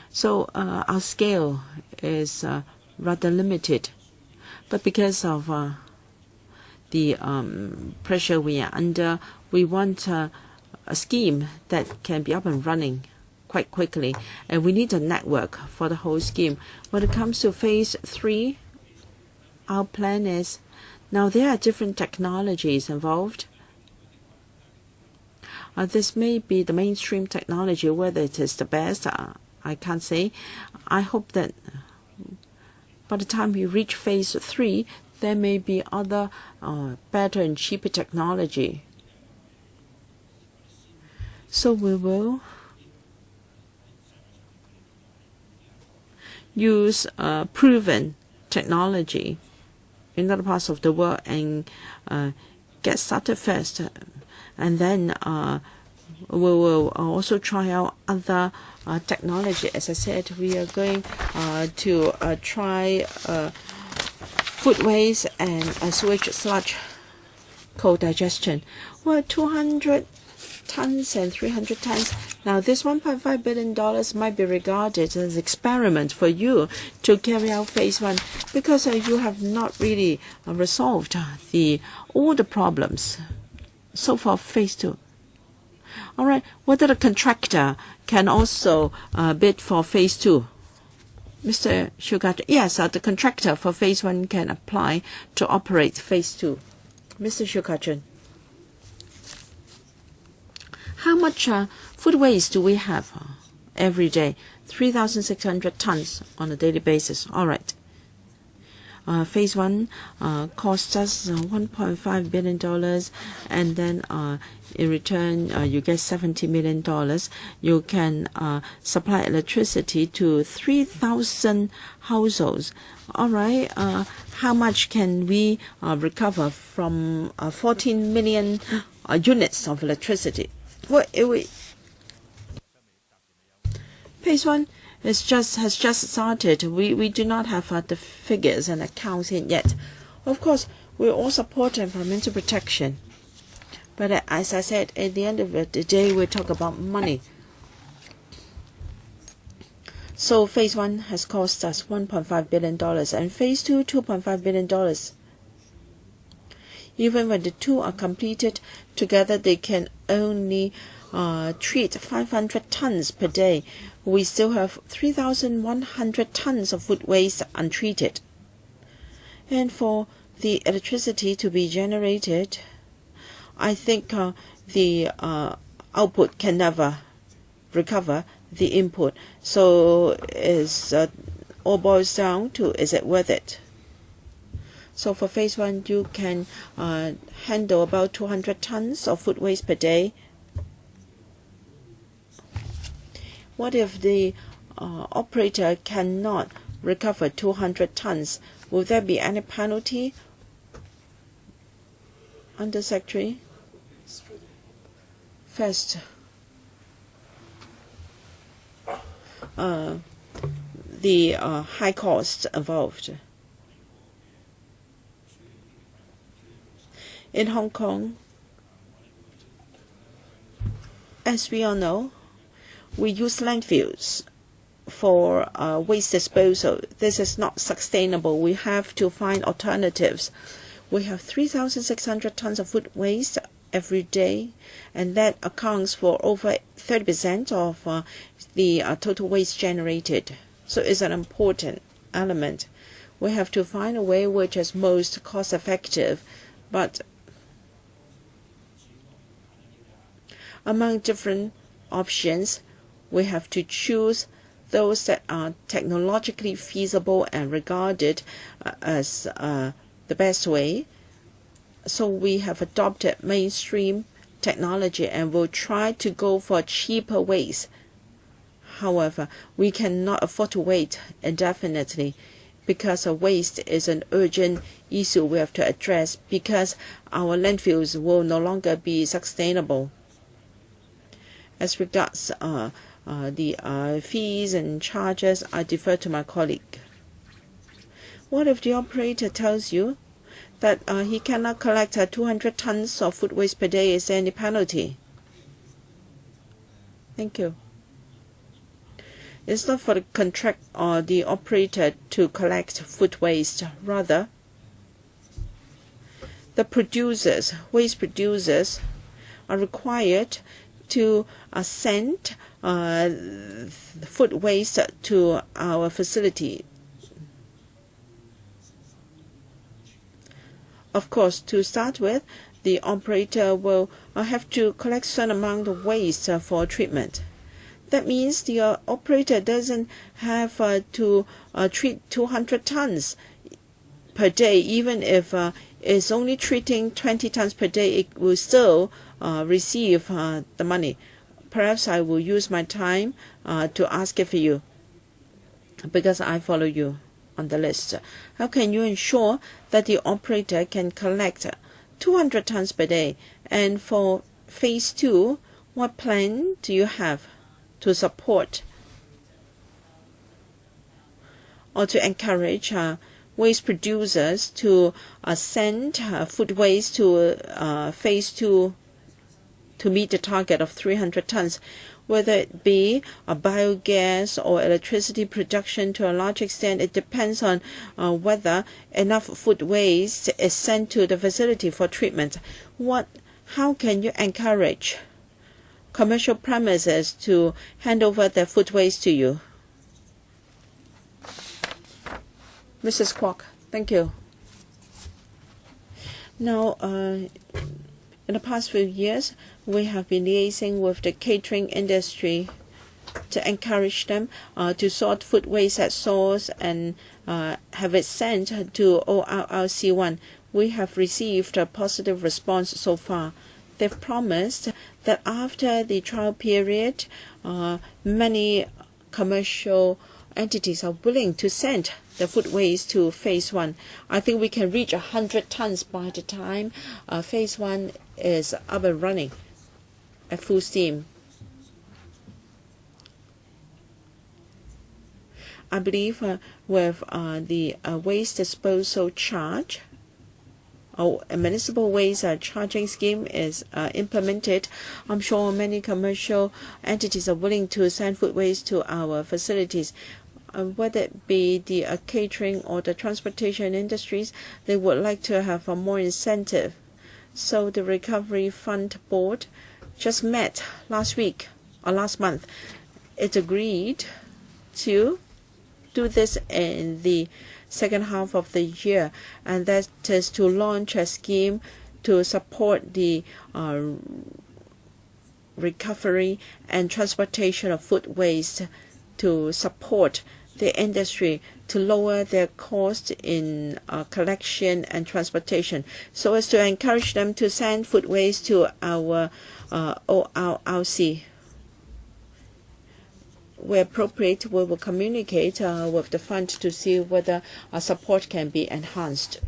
So our scale is rather limited. But because of the pressure we are under, we want a scheme that can be up and running quite quickly. And we need a network for the whole scheme. When it comes to Phase 3, our plan is, now there are different technologies involved. This may be the mainstream technology. Whether it is the best, I can't say. I hope that by the time we reach Phase 3, there may be other better and cheaper technology. So we will use proven technology in other parts of the world and get started first. And then we will also try out other technology. As I said, we are going to try food waste and sewage sludge co-digestion. Well, 200 tons and 300 tons. Now, this $1.5 billion might be regarded as an experiment for you to carry out Phase 1 because you have not really resolved all the problems. So for phase 2. All right. Whether the contractor can also bid for phase 2? Mr. Shugata, yes, the contractor for phase 1 can apply to operate phase 2. Mr. Shugata, how much food waste do we have every day? 3,600 tons on a daily basis. All right. Phase 1 costs us $1.5 billion, and then in return you get $70 million. You can supply electricity to 3,000 households. All right. How much can we recover from 14 million units of electricity? Phase 1 has just started. We do not have the figures and accounts in yet. Of course, we all support environmental protection. But as I said, at the end of the day, we talk about money. So phase 1 has cost us $1.5 billion, and phase 2, $2.5 billion. Even when the two are completed together, they can only treat 500 tons per day. We still have 3,100 tons of food waste untreated. And for the electricity to be generated, I think the output can never recover the input. So all boils down to, is it worth it? So for phase 1, you can handle about 200 tons of food waste per day. What if the operator cannot recover 200 tons? Will there be any penalty? Under Secretary? First, the high costs involved. In Hong Kong, as we all know, we use landfills for waste disposal. This is not sustainable. We have to find alternatives. We have 3,600 tons of food waste every day, and that accounts for over 30% of the total waste generated. So it's an important element. We have to find a way which is most cost effective, but among different options, we have to choose those that are technologically feasible and regarded as the best way. So we have adopted mainstream technology and will try to go for cheaper ways. However, we cannot afford to wait indefinitely, because waste is an urgent issue we have to address, because our landfills will no longer be sustainable. As regards the fees and charges, I defer to my colleague. What if the operator tells you that he cannot collect 200 tons of food waste per day? Is there any penalty? Thank you. It's not for the contract or the operator to collect food waste. Rather, the producers, waste producers, are required to send food waste to our facility. Of course, to start with, the operator will have to collect a certain amount of waste for treatment. That means the operator doesn't have to treat 200 tons per day. Even if it's only treating 20 tons per day, it will still receive the money. Perhaps I will use my time to ask it for you, because I follow you on the list. How can you ensure that the operator can collect 200 tons per day? And for phase 2, what plan do you have to support or to encourage waste producers to send food waste to phase 2 to meet the target of 300 tons, whether it be biogas or electricity production? To a large extent, it depends on whether enough food waste is sent to the facility for treatment. What how can you encourage commercial premises to hand over their food waste to you? Mrs. Kwok, thank you. Now, in the past few years, we have been liaising with the catering industry to encourage them to sort food waste at source and have it sent to ORRC1. We have received a positive response so far. They've promised that after the trial period, many commercial entities are willing to send the food waste to phase 1. I think we can reach 100 tons by the time phase 1 is up and running at full steam. I believe with the waste disposal charge, a municipal waste charging scheme is implemented, I'm sure many commercial entities are willing to send food waste to our facilities. Whether it be the catering or the transportation industries, they would like to have a more incentive. So the Recovery Fund Board just met last week or last month. It agreed to do this in the second half of the year, and that is to launch a scheme to support the recovery and transportation of food waste, to support the industry to lower their cost in collection and transportation, so as to encourage them to send food waste to our ORRC. Where appropriate, we will communicate with the fund to see whether support can be enhanced.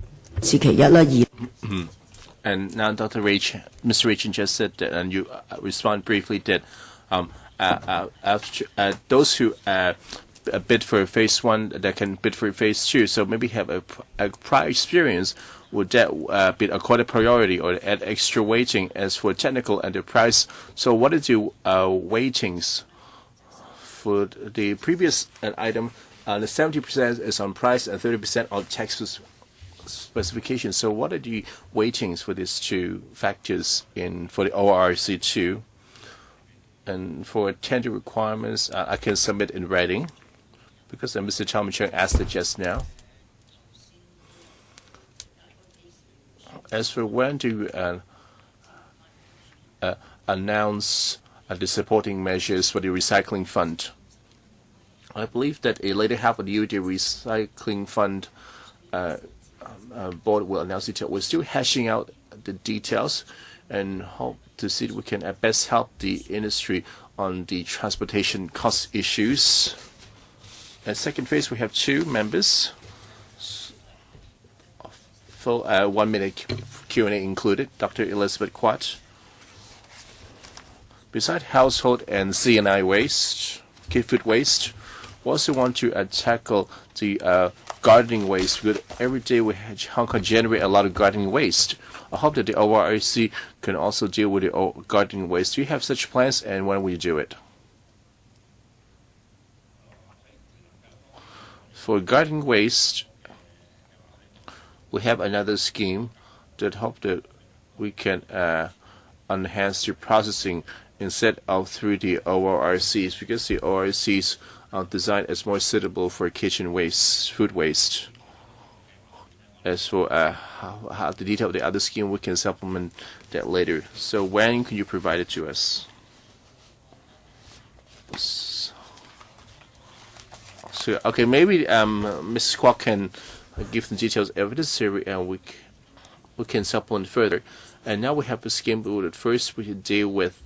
And now, Mr. Rachin just said that, and you respond briefly that those who bid for phase 1 that can bid for phase 2, so maybe have a prior experience, would that be accorded priority or add extra weighting as for technical and the price? So what is the weightings for the previous item? The 70% is on price and 30% on tax specification. So what are the weightings for these two factors for the ORC2? And for tender requirements, I can submit in writing, because Mr. Chalmers Chung asked it just now. As for when to announce the supporting measures for the recycling fund, I believe that a later half of the year, the recycling fund board will announce it. We're still hashing out the details and hope to see if we can at best help the industry on the transportation cost issues. At second phase, we have 2 members. Full 1 minute Q&A included. Dr. Elizabeth Quat. Besides household and C&I waste, food waste, we also want to tackle the gardening waste, because every day Hong Kong generate a lot of gardening waste. I hope that the ORRC can also deal with the gardening waste. Do you have such plans, and when will you do it? For gardening waste, we have another scheme that hope that we can enhance the processing instead of through the ORRCs, because the ORRCs are designed as more suitable for kitchen waste, food waste. As for how the detail of the other scheme, we can supplement that later. So when can you provide it to us? So, okay, maybe Mrs. Kwok can give the details if necessary, and we can supplement further. And now we have a scheme that first we can deal with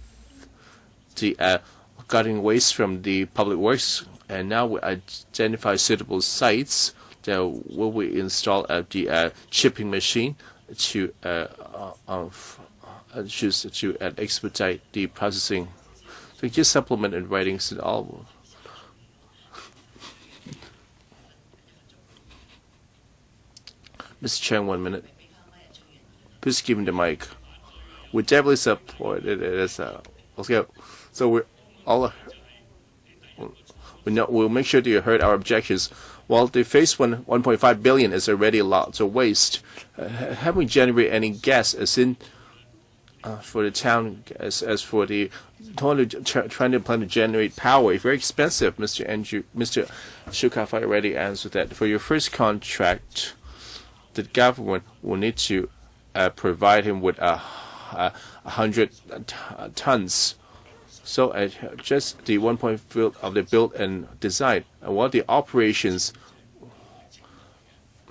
the gardening waste from the public works, and now we identify suitable sites that will we install the chipping machine to expedite the processing. So just supplement in writing so all. Mr. Chang, 1 minute. Please give him the mic. We definitely support it. Let's go. So we're all. We'll make sure that you heard our objections. While the phase 1.5 billion is already a lot of waste, have we generated any gas? As in, for the town as for the trying to plan to generate power. It's very expensive. Mr. Shukaf already answered that. For your first contract, the government will need to provide him with 100 tons. So just the 1 point of the build and design, and what the operations,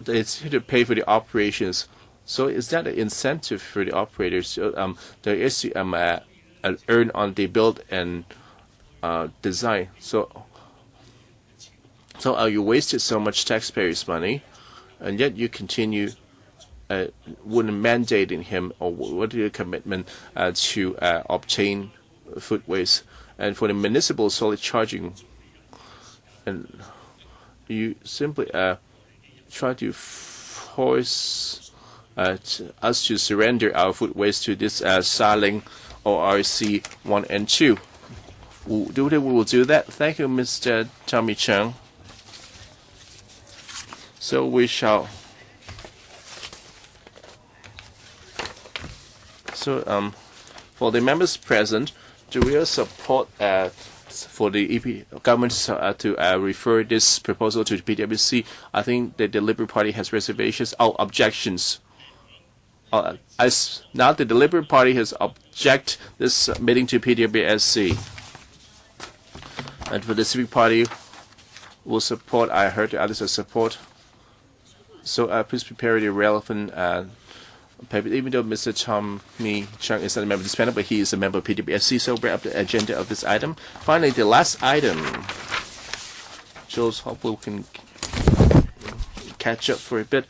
it's here to pay for the operations. So is that an incentive for the operators? So, there is an earn on the build and design. So you wasted so much taxpayers' money, and yet you continue wouldn't mandating him, or what is your commitment to obtain footways? And for the municipal solid charging, and you simply try to force us to surrender our footways to this Saling ORC 1 and 2. We will do that. Thank you, Mr. Tommy Chung. So we shall. So for the members present, do we support for the EP government to refer this proposal to the PwC? I think the Labour Party has reservations. Objections. As now the Labour Party has object this submitting to PwC, and for the Civic Party will support. I heard the others support. So please prepare the relevant paper. Even though Mr. Tommy Chung is not a member of this panel, but he is a member of PwC. So we're up the agenda of this item. Finally, the last item. Jules, hopefully we can catch up for a bit.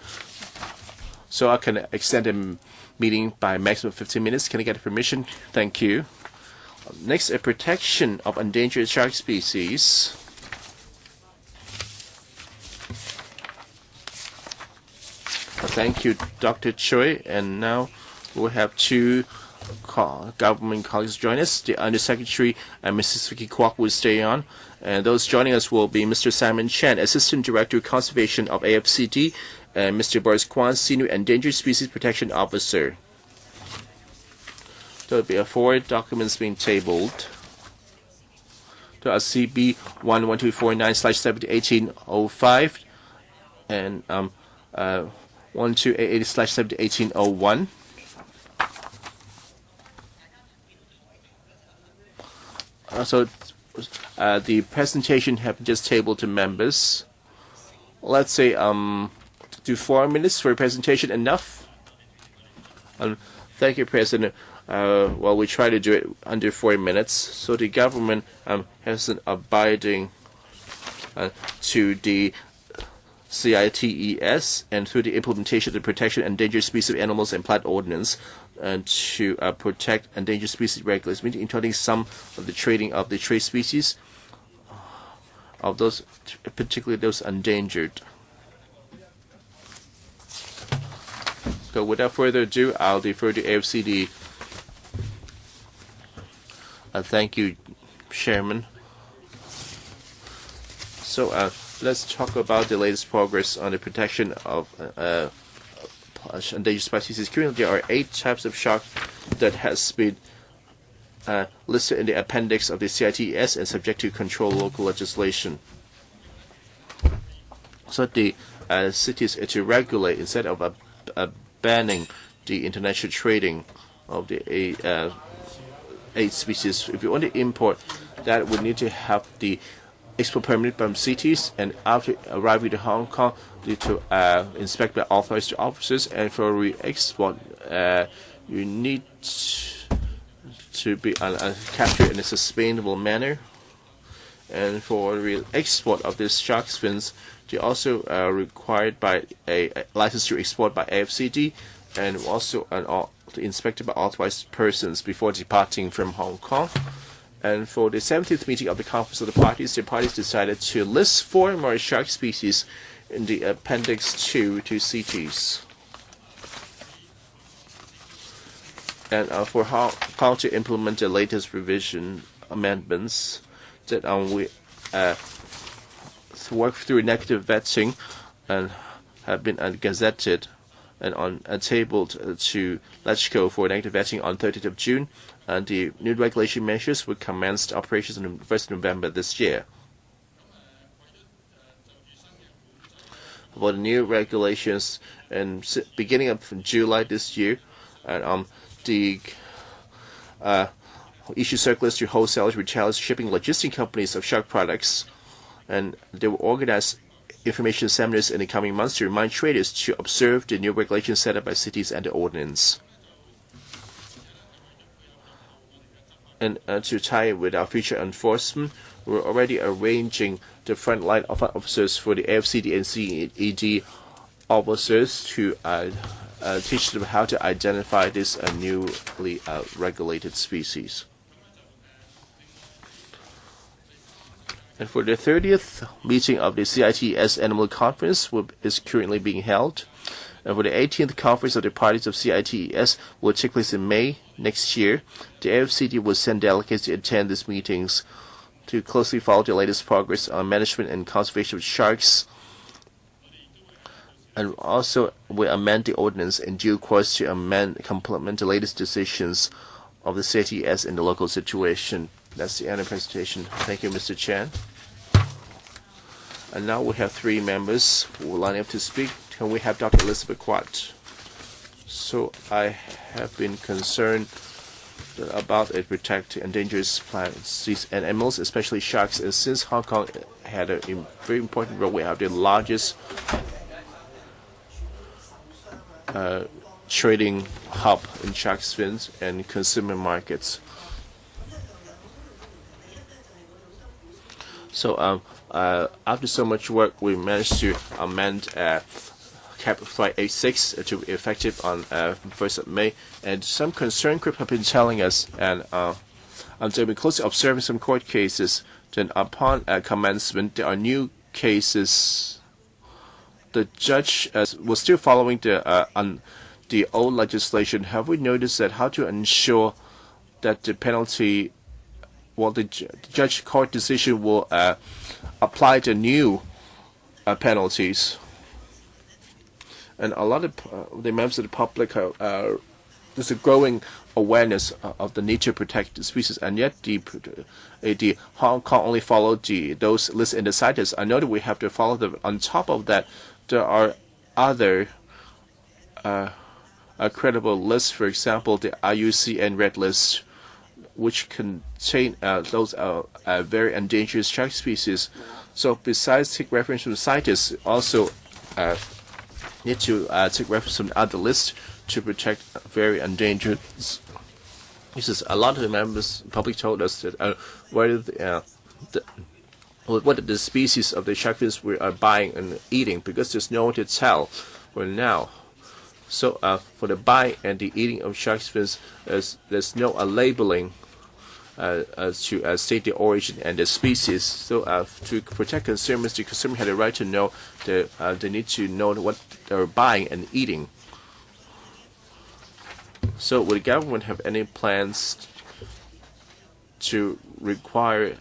So I can extend the meeting by maximum 15 minutes. Can I get permission? Thank you. Next, a protection of endangered shark species. Thank you, Dr. Choi. And now we'll have two government colleagues join us. The Undersecretary and Mrs. Vicky Kwok will stay on. And those joining us will be Mr. Simon Chan, Assistant Director of Conservation of AFCD, and Mr. Boris Kwan, Senior Endangered Species Protection Officer. There will be 4 documents being tabled. There are CB 11249/171805 and 1288/171801. So the presentation have just tabled to members. Let's say do 4 minutes for a presentation enough? Thank you, President. Well, we try to do it under 4 minutes. So the government has an abiding to the CITES and through the implementation of the Protection of Endangered Species of Animals and Plant Ordinance to protect endangered species regulations, including some of the trading of the trade species of those, particularly those endangered. So without further ado, I'll defer to AFCD. Thank you, Chairman. So let's talk about the latest progress on the protection of endangered species. Currently, there are 8 types of shark that has been listed in the appendix of the CITES and subject to control local legislation. So the cities to regulate instead of banning the international trading of the 8 species. If you want to import, that would need to have the export permit from cities, and after arriving to Hong Kong, need to inspect by authorized officers. And for re-export, you need to be captured in a sustainable manner. And for re-export of these shark fins, they also required by a license to export by AFCD, and also inspected by authorized persons before departing from Hong Kong. And for the 17th meeting of the Conference of the parties decided to list 4 more shark species in the Appendix 2 to CITES. And for how to implement the latest revision amendments, that we work through negative vetting and have been gazetted and tabled to LegCo for negative vetting on 30th of June, and the new regulation measures will commence operations on 1st November this year. For the new regulations, and beginning of July this year, and the issue circulars to wholesalers, retailers, shipping, logistic companies of shark products, and they will organize information seminars in the coming months to remind traders to observe the new regulations set up by cities and the ordinance. And to tie with our future enforcement, we're already arranging the frontline officers for the AFCD and CED officers to teach them how to identify this newly regulated species. And for the 30th meeting of the CITES Animal Conference is currently being held. And for the 18th conference of the parties of CITES will take place in May next year. The AFCD will send delegates to attend these meetings to closely follow the latest progress on management and conservation of sharks. And also will amend the ordinance in due course to complement the latest decisions of the CITES in the local situation. That's the end of the presentation. Thank you, Mr. Chan. And now we have 3 members who will line up to speak. Can we have Dr. Elizabeth Quat? So I have been concerned about protecting endangered plants and animals, especially sharks. And since Hong Kong had a very important role, we have the largest trading hub in shark fins and consumer markets. So after so much work, we managed to amend Cap Flight 86 to be effective on 1st of May. And some concerned group have been telling us, and they've been closely observing some court cases. Then upon commencement, there are new cases. The judge was still following the old legislation. Have we noticed that how to ensure that the penalty, the judge court decision will apply the new penalties? And a lot of the members of the public there's a growing awareness of the need to protect the species, and yet the Hong Kong only followed those listed in the CITES. I know that we have to follow them. On top of that, there are other credible lists, for example, the IUCN Red List, which contain those very endangered shark species. So besides take reference from CITES, also need to take reference from other lists to protect very endangered species. A lot of the members public told us that whether the species of the shark fins we are buying and eating, because there's no one to tell for now. So for the buying and the eating of shark fins, there's no labeling to state the origin and the species. So to protect consumers, the consumer had a right to know they need to know what they're buying and eating. So would the government have any plans to require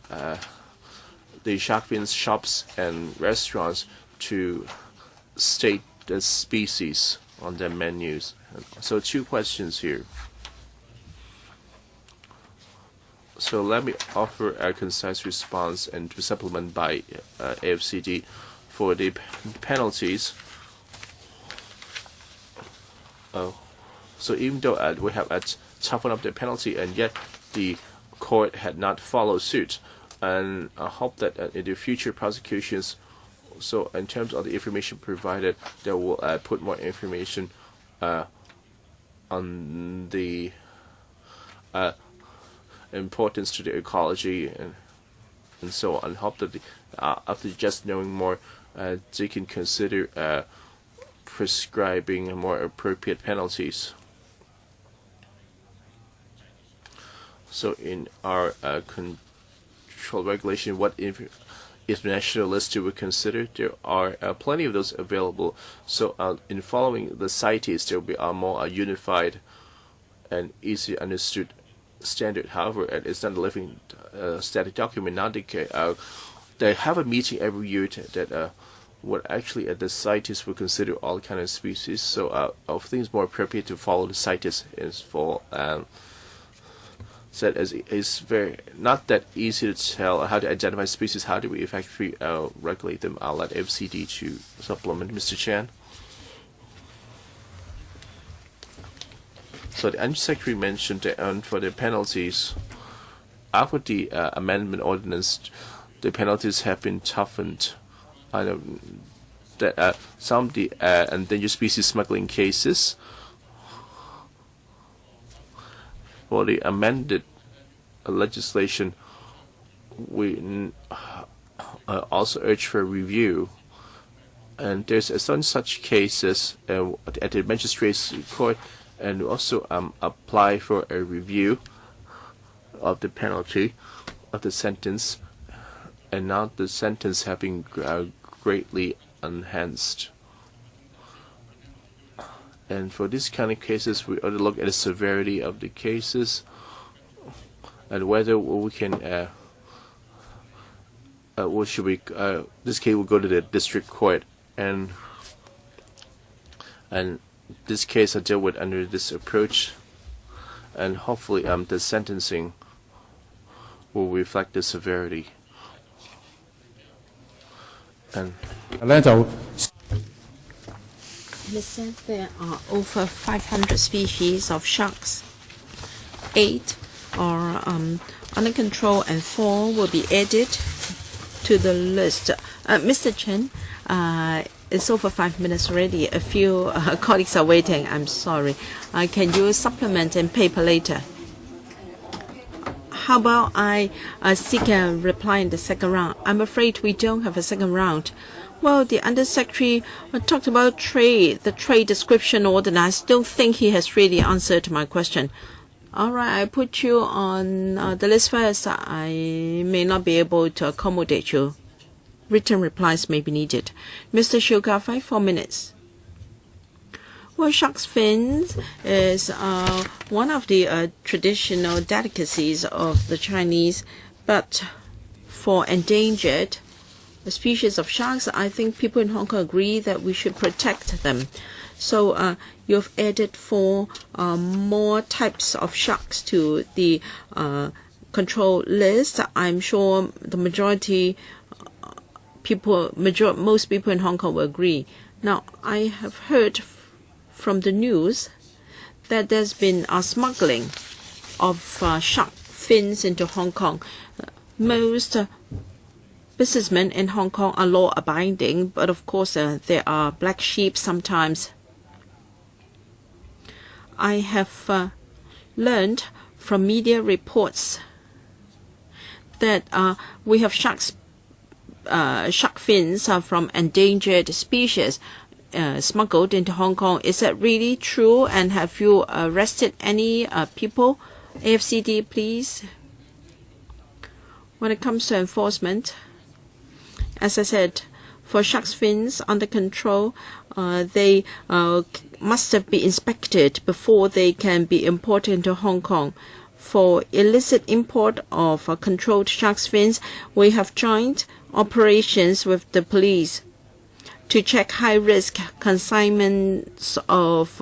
the shark fin shops and restaurants to state the species on their menus? So 2 questions here. So let me offer a concise response and to supplement by AFCD for the penalties. So even though we have toughened up the penalty, and yet the court had not followed suit, and I hope that in the future prosecutions, so in terms of the information provided, they will put more information on the importance to the ecology and so on. Hope that after just knowing more, they can consider prescribing more appropriate penalties. So in our control regulation, what international list do we consider? There are plenty of those available. So in following the CITES, there will be a more unified and easy understood standard. However, it's not a living static document. Now they have a meeting every year that what actually the CITES would consider all kind of species. So I think it's more appropriate to follow the CITES is for said as it's very not that easy to tell how to identify species. How do we effectively regulate them? I'll let FCD to supplement, Mr. Chan. So the Undersecretary mentioned that for the penalties, after the amendment ordinance, the penalties have been toughened. I know that some of the endangered species smuggling cases, for the amended legislation, we also urge for review. And there's some such cases at the magistrate's court, and also apply for a review of the penalty of the sentence, and now the sentence have been greatly enhanced. And for this kind of cases, we ought to look at the severity of the cases and whether we can, what should we, this case will go to the district court, and this case I deal with under this approach, and hopefully the sentencing will reflect the severity. And Listen, there are over 500 species of sharks. 8 are under control and 4 will be added to the list. Mr. Chen, it's over 5 minutes already. A few colleagues are waiting. I'm sorry. Can you supplement in paper later? How about I seek a reply in the second round? I'm afraid we don't have a second round. Well, the Undersecretary talked about trade, the trade description order, and I still think he has really answered my question. All right, I put you on the list first. I may not be able to accommodate you. Written replies may be needed. Mr. Shuka, 4 minutes. Well, shark's fins is one of the traditional delicacies of the Chinese, but for endangered species of sharks, I think people in Hong Kong agree that we should protect them. So you've added 4 more types of sharks to the control list. I'm sure the most people in Hong Kong will agree. Now, I have heard from the news that there's been a smuggling of shark fins into Hong Kong. Most businessmen in Hong Kong are law-abiding, but of course there are black sheep sometimes. I have learned from media reports that we have shark fins from endangered species smuggled into Hong Kong. Is that really true? And have you arrested any people? AFCD, please. When it comes to enforcement, as I said, for shark fins under control, they must have been inspected before they can be imported into Hong Kong. For illicit import of controlled shark fins, we have joint operations with the police to check high-risk consignments of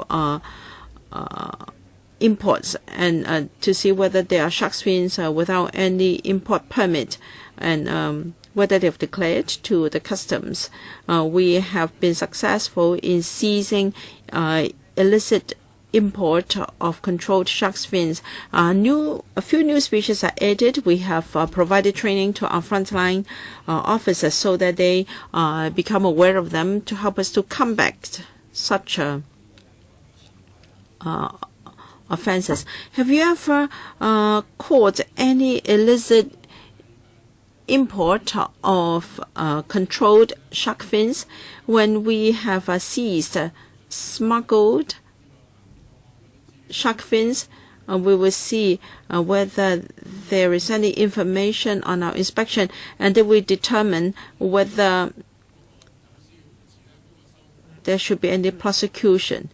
imports and to see whether there are shark fins without any import permit, and whether they've declared to the customs. We have been successful in seizing illicit import of controlled shark fins. A few new species are added. We have provided training to our frontline officers so that they become aware of them to help us to combat such offenses. Have you ever caught any illicit import of controlled shark fins? When we have seized smuggled shark fins, we will see whether there is any information on our inspection, and then we determine whether there should be any prosecution.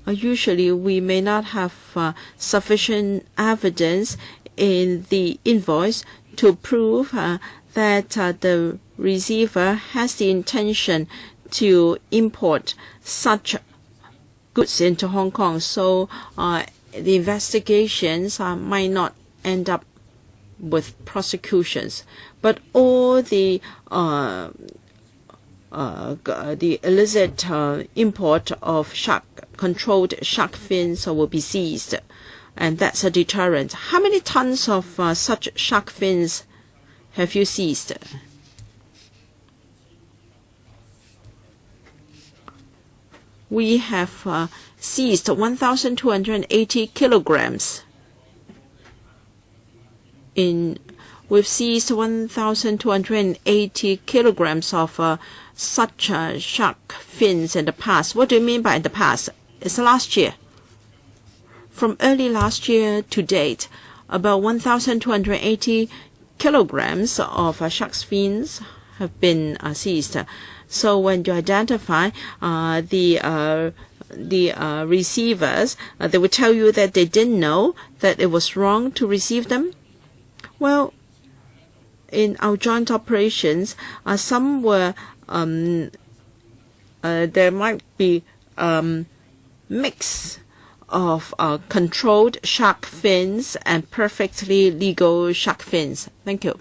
Usually we may not have sufficient evidence in the invoice to prove that the receiver has the intention to import such goods into Hong Kong, so the investigations might not end up with prosecutions. But all the illicit import of controlled shark fins will be seized, and that's a deterrent. How many tons of such shark fins have you seized? We have seized 1,280 kilograms. We've seized 1,280 kilograms of such shark fins in the past. What do you mean by in the past? It's last year. From early last year to date, about 1,280 kilograms of shark fins have been seized. So when you identify the receivers, they will tell you that they didn't know that it was wrong to receive them. Well, in our joint operations, some were there might be mix of controlled shark fins and perfectly legal shark fins. Thank you.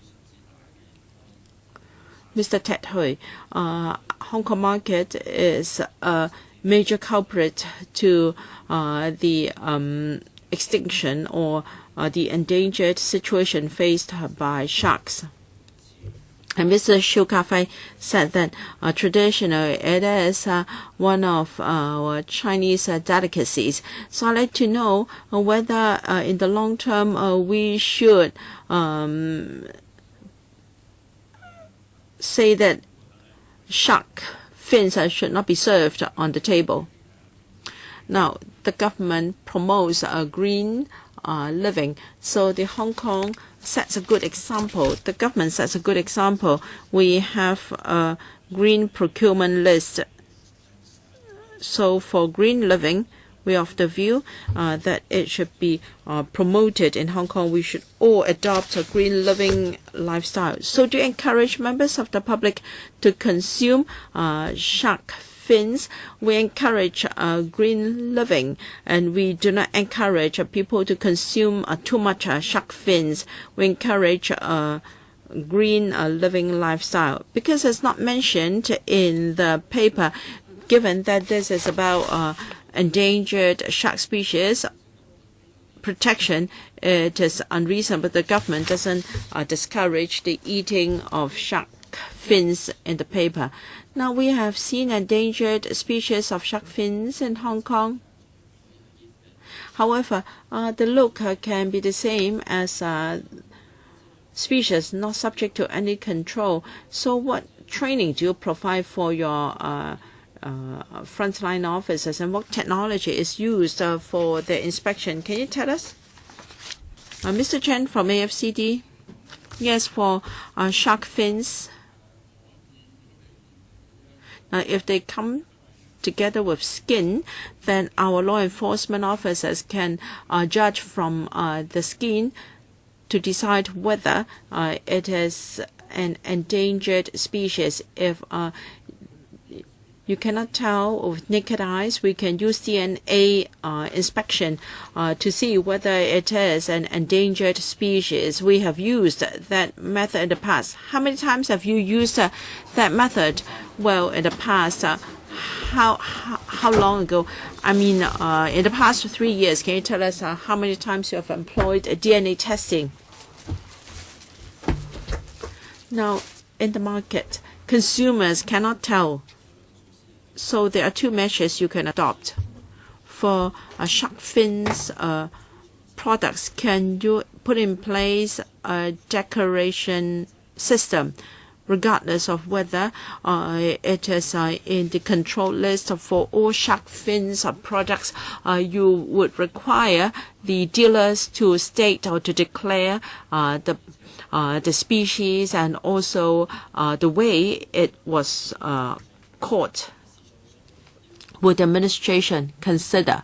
Mr. Ted Hui, Hong Kong market is a major culprit to the extinction or the endangered situation faced by sharks. And Mr. Shu Ka-fei said that traditionally it is one of our Chinese delicacies. So I'd like to know whether in the long term we should say that shark fins should not be served on the table. Now, the government promotes green living, so the Hong Kong sets a good example. The government sets a good example. We have a green procurement list. So for green living, we are of the view that it should be promoted in Hong Kong. We should all adopt a green living lifestyle. So do you encourage members of the public to consume shark fins? We encourage green living, and we do not encourage people to consume too much shark fins. We encourage green living lifestyle because it's not mentioned in the paper. Given that this is about endangered shark species protection, it is unreasonable. The government doesn't discourage the eating of shark fins in the paper. Now we have seen endangered species of shark fins in Hong Kong. However, the look can be the same as species not subject to any control. So what training do you provide for your frontline officers, and what technology is used for the inspection? Can you tell us? Mr. Chen from AFCD. Yes, for shark fins. If they come together with skin, then our law enforcement officers can judge from the skin to decide whether it is an endangered species. If you cannot tell with naked eyes, we can use DNA inspection to see whether it is an endangered species. We have used that method in the past. How many times have you used that method? Well, in the past, how long ago? I mean, in the past 3 years. Can you tell us how many times you have employed DNA testing? Now, in the market, consumers cannot tell. So there are two measures you can adopt. For shark fins products, can you put in place a declaration system, regardless of whether it is in the control list for all shark fins products? You would require the dealers to state or to declare the species and also the way it was caught. Would the administration consider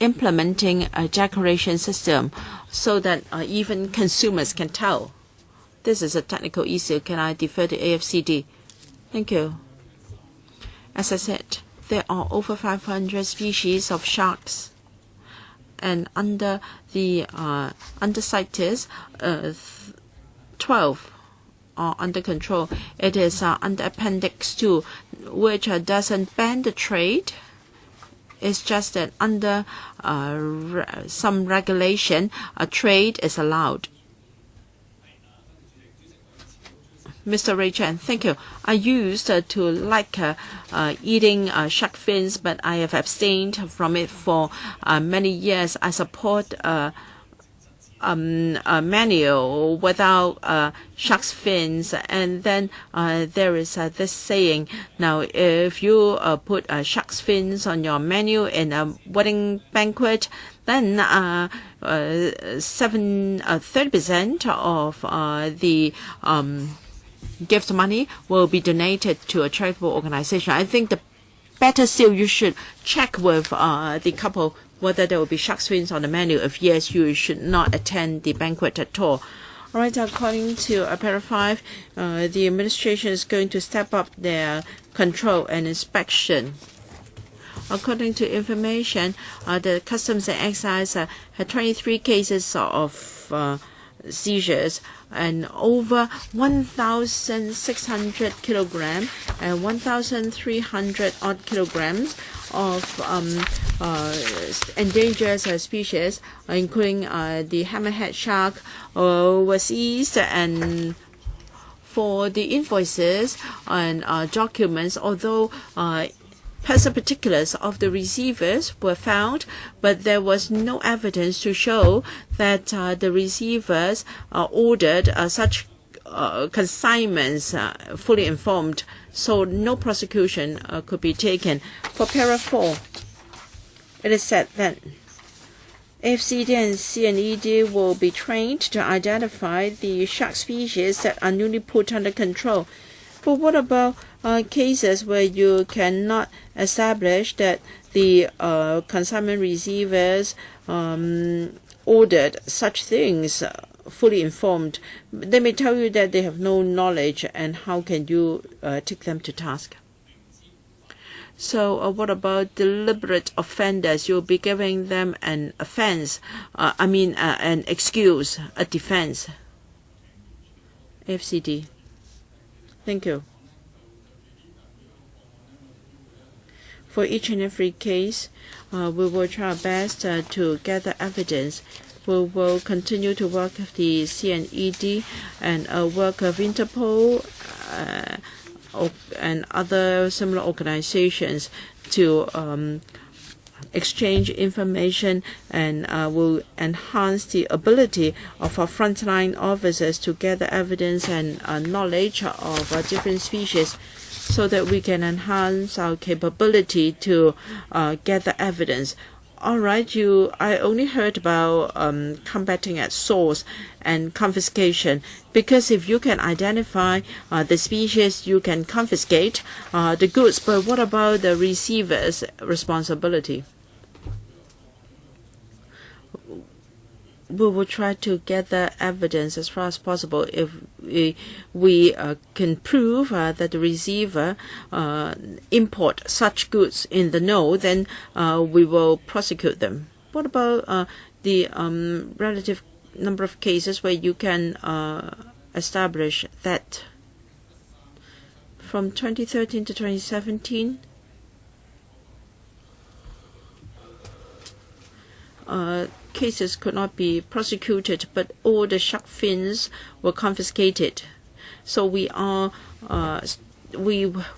implementing a declaration system so that even consumers can tell This is a technical issue. Can I defer to AFCD? Thank you. As I said, there are over 500 species of sharks. And under the under CITES, 12 are under control. It is under Appendix 2, which doesn't ban the trade. It's just that under some regulation, a trade is allowed. Mr. Ray Chan, thank you. I used to like eating shark fins, but I have abstained from it for many years. I support a menu without shark's fins, and then there is this saying. Now, if you put shark's fins on your menu in a wedding banquet, then 30% of the gift money will be donated to a charitable organization. I think the better still, you should check with the couple whether there will be shark's fins on the menu. If yes, you should not attend the banquet at all. All right, according to paragraph 5, the administration is going to step up their control and inspection. According to information, the Customs and Excise had 23 cases of seizures and over 1,600 kilograms and 1,300 odd kilograms of endangered species, including the hammerhead shark, was seized. And for the invoices and documents, although person particulars of the receivers were found, but there was no evidence to show that the receivers ordered such consignments fully informed, so no prosecution could be taken. For paragraph 4, it is said that AFCD and CNED will be trained to identify the shark species that are newly put under control. But what about cases where you cannot establish that the consignment receivers ordered such things fully informed? They may tell you that they have no knowledge, and how can you take them to task? So what about deliberate offenders? You'll be giving them an offense, an excuse, a defense. FCD. Thank you. For each and every case, we will try our best to gather evidence. We will continue to work with the CNED and work with Interpol and other similar organizations to exchange information, and will enhance the ability of our frontline officers to gather evidence and knowledge of different species, so that we can enhance our capability to gather evidence. All right, I only heard about combating at source and confiscation, because if you can identify the species, you can confiscate the goods. But what about the receiver's responsibility? We will try to gather evidence as far as possible. If we can prove that the receiver import such goods in the know, then we will prosecute them. What about the relative number of cases where you can establish that? From 2013 to 2017, cases could not be prosecuted, but all the shark fins were confiscated. So we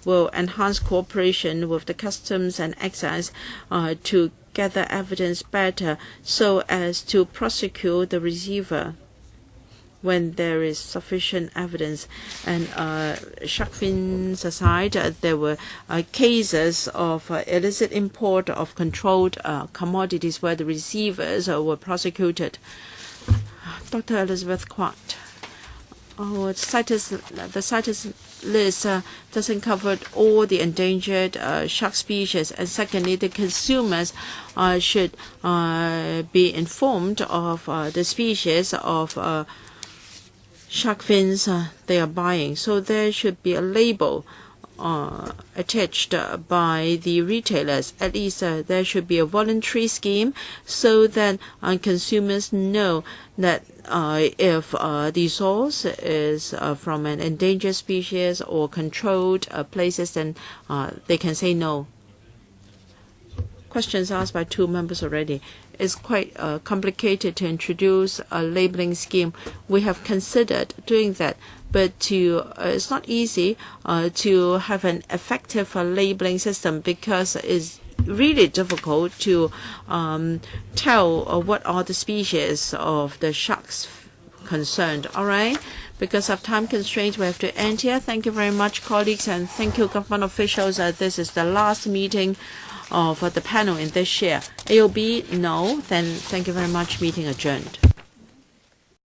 will enhance cooperation with the Customs and Excise to gather evidence better, so as to prosecute the receiver when there is sufficient evidence. And shark fins aside, there were cases of illicit import of controlled commodities where the receivers were prosecuted. Dr. Elizabeth Quart. The CITES list doesn't cover all the endangered shark species, and secondly, the consumers should be informed of the species of shark fins they are buying. So there should be a label attached by the retailers. At least there should be a voluntary scheme so that consumers know that if the source is from an endangered species or controlled places, then they can say no. Questions asked by 2 members already. It's quite complicated to introduce a labeling scheme. We have considered doing that, but it's not easy to have an effective labeling system because it's really difficult to tell what are the species of the sharks concerned. All right, because of time constraints, we have to end here. Thank you very much, colleagues, and thank you, government officials. This is the last meeting of the panel in this year. AOB, no. Then thank you very much. Meeting adjourned.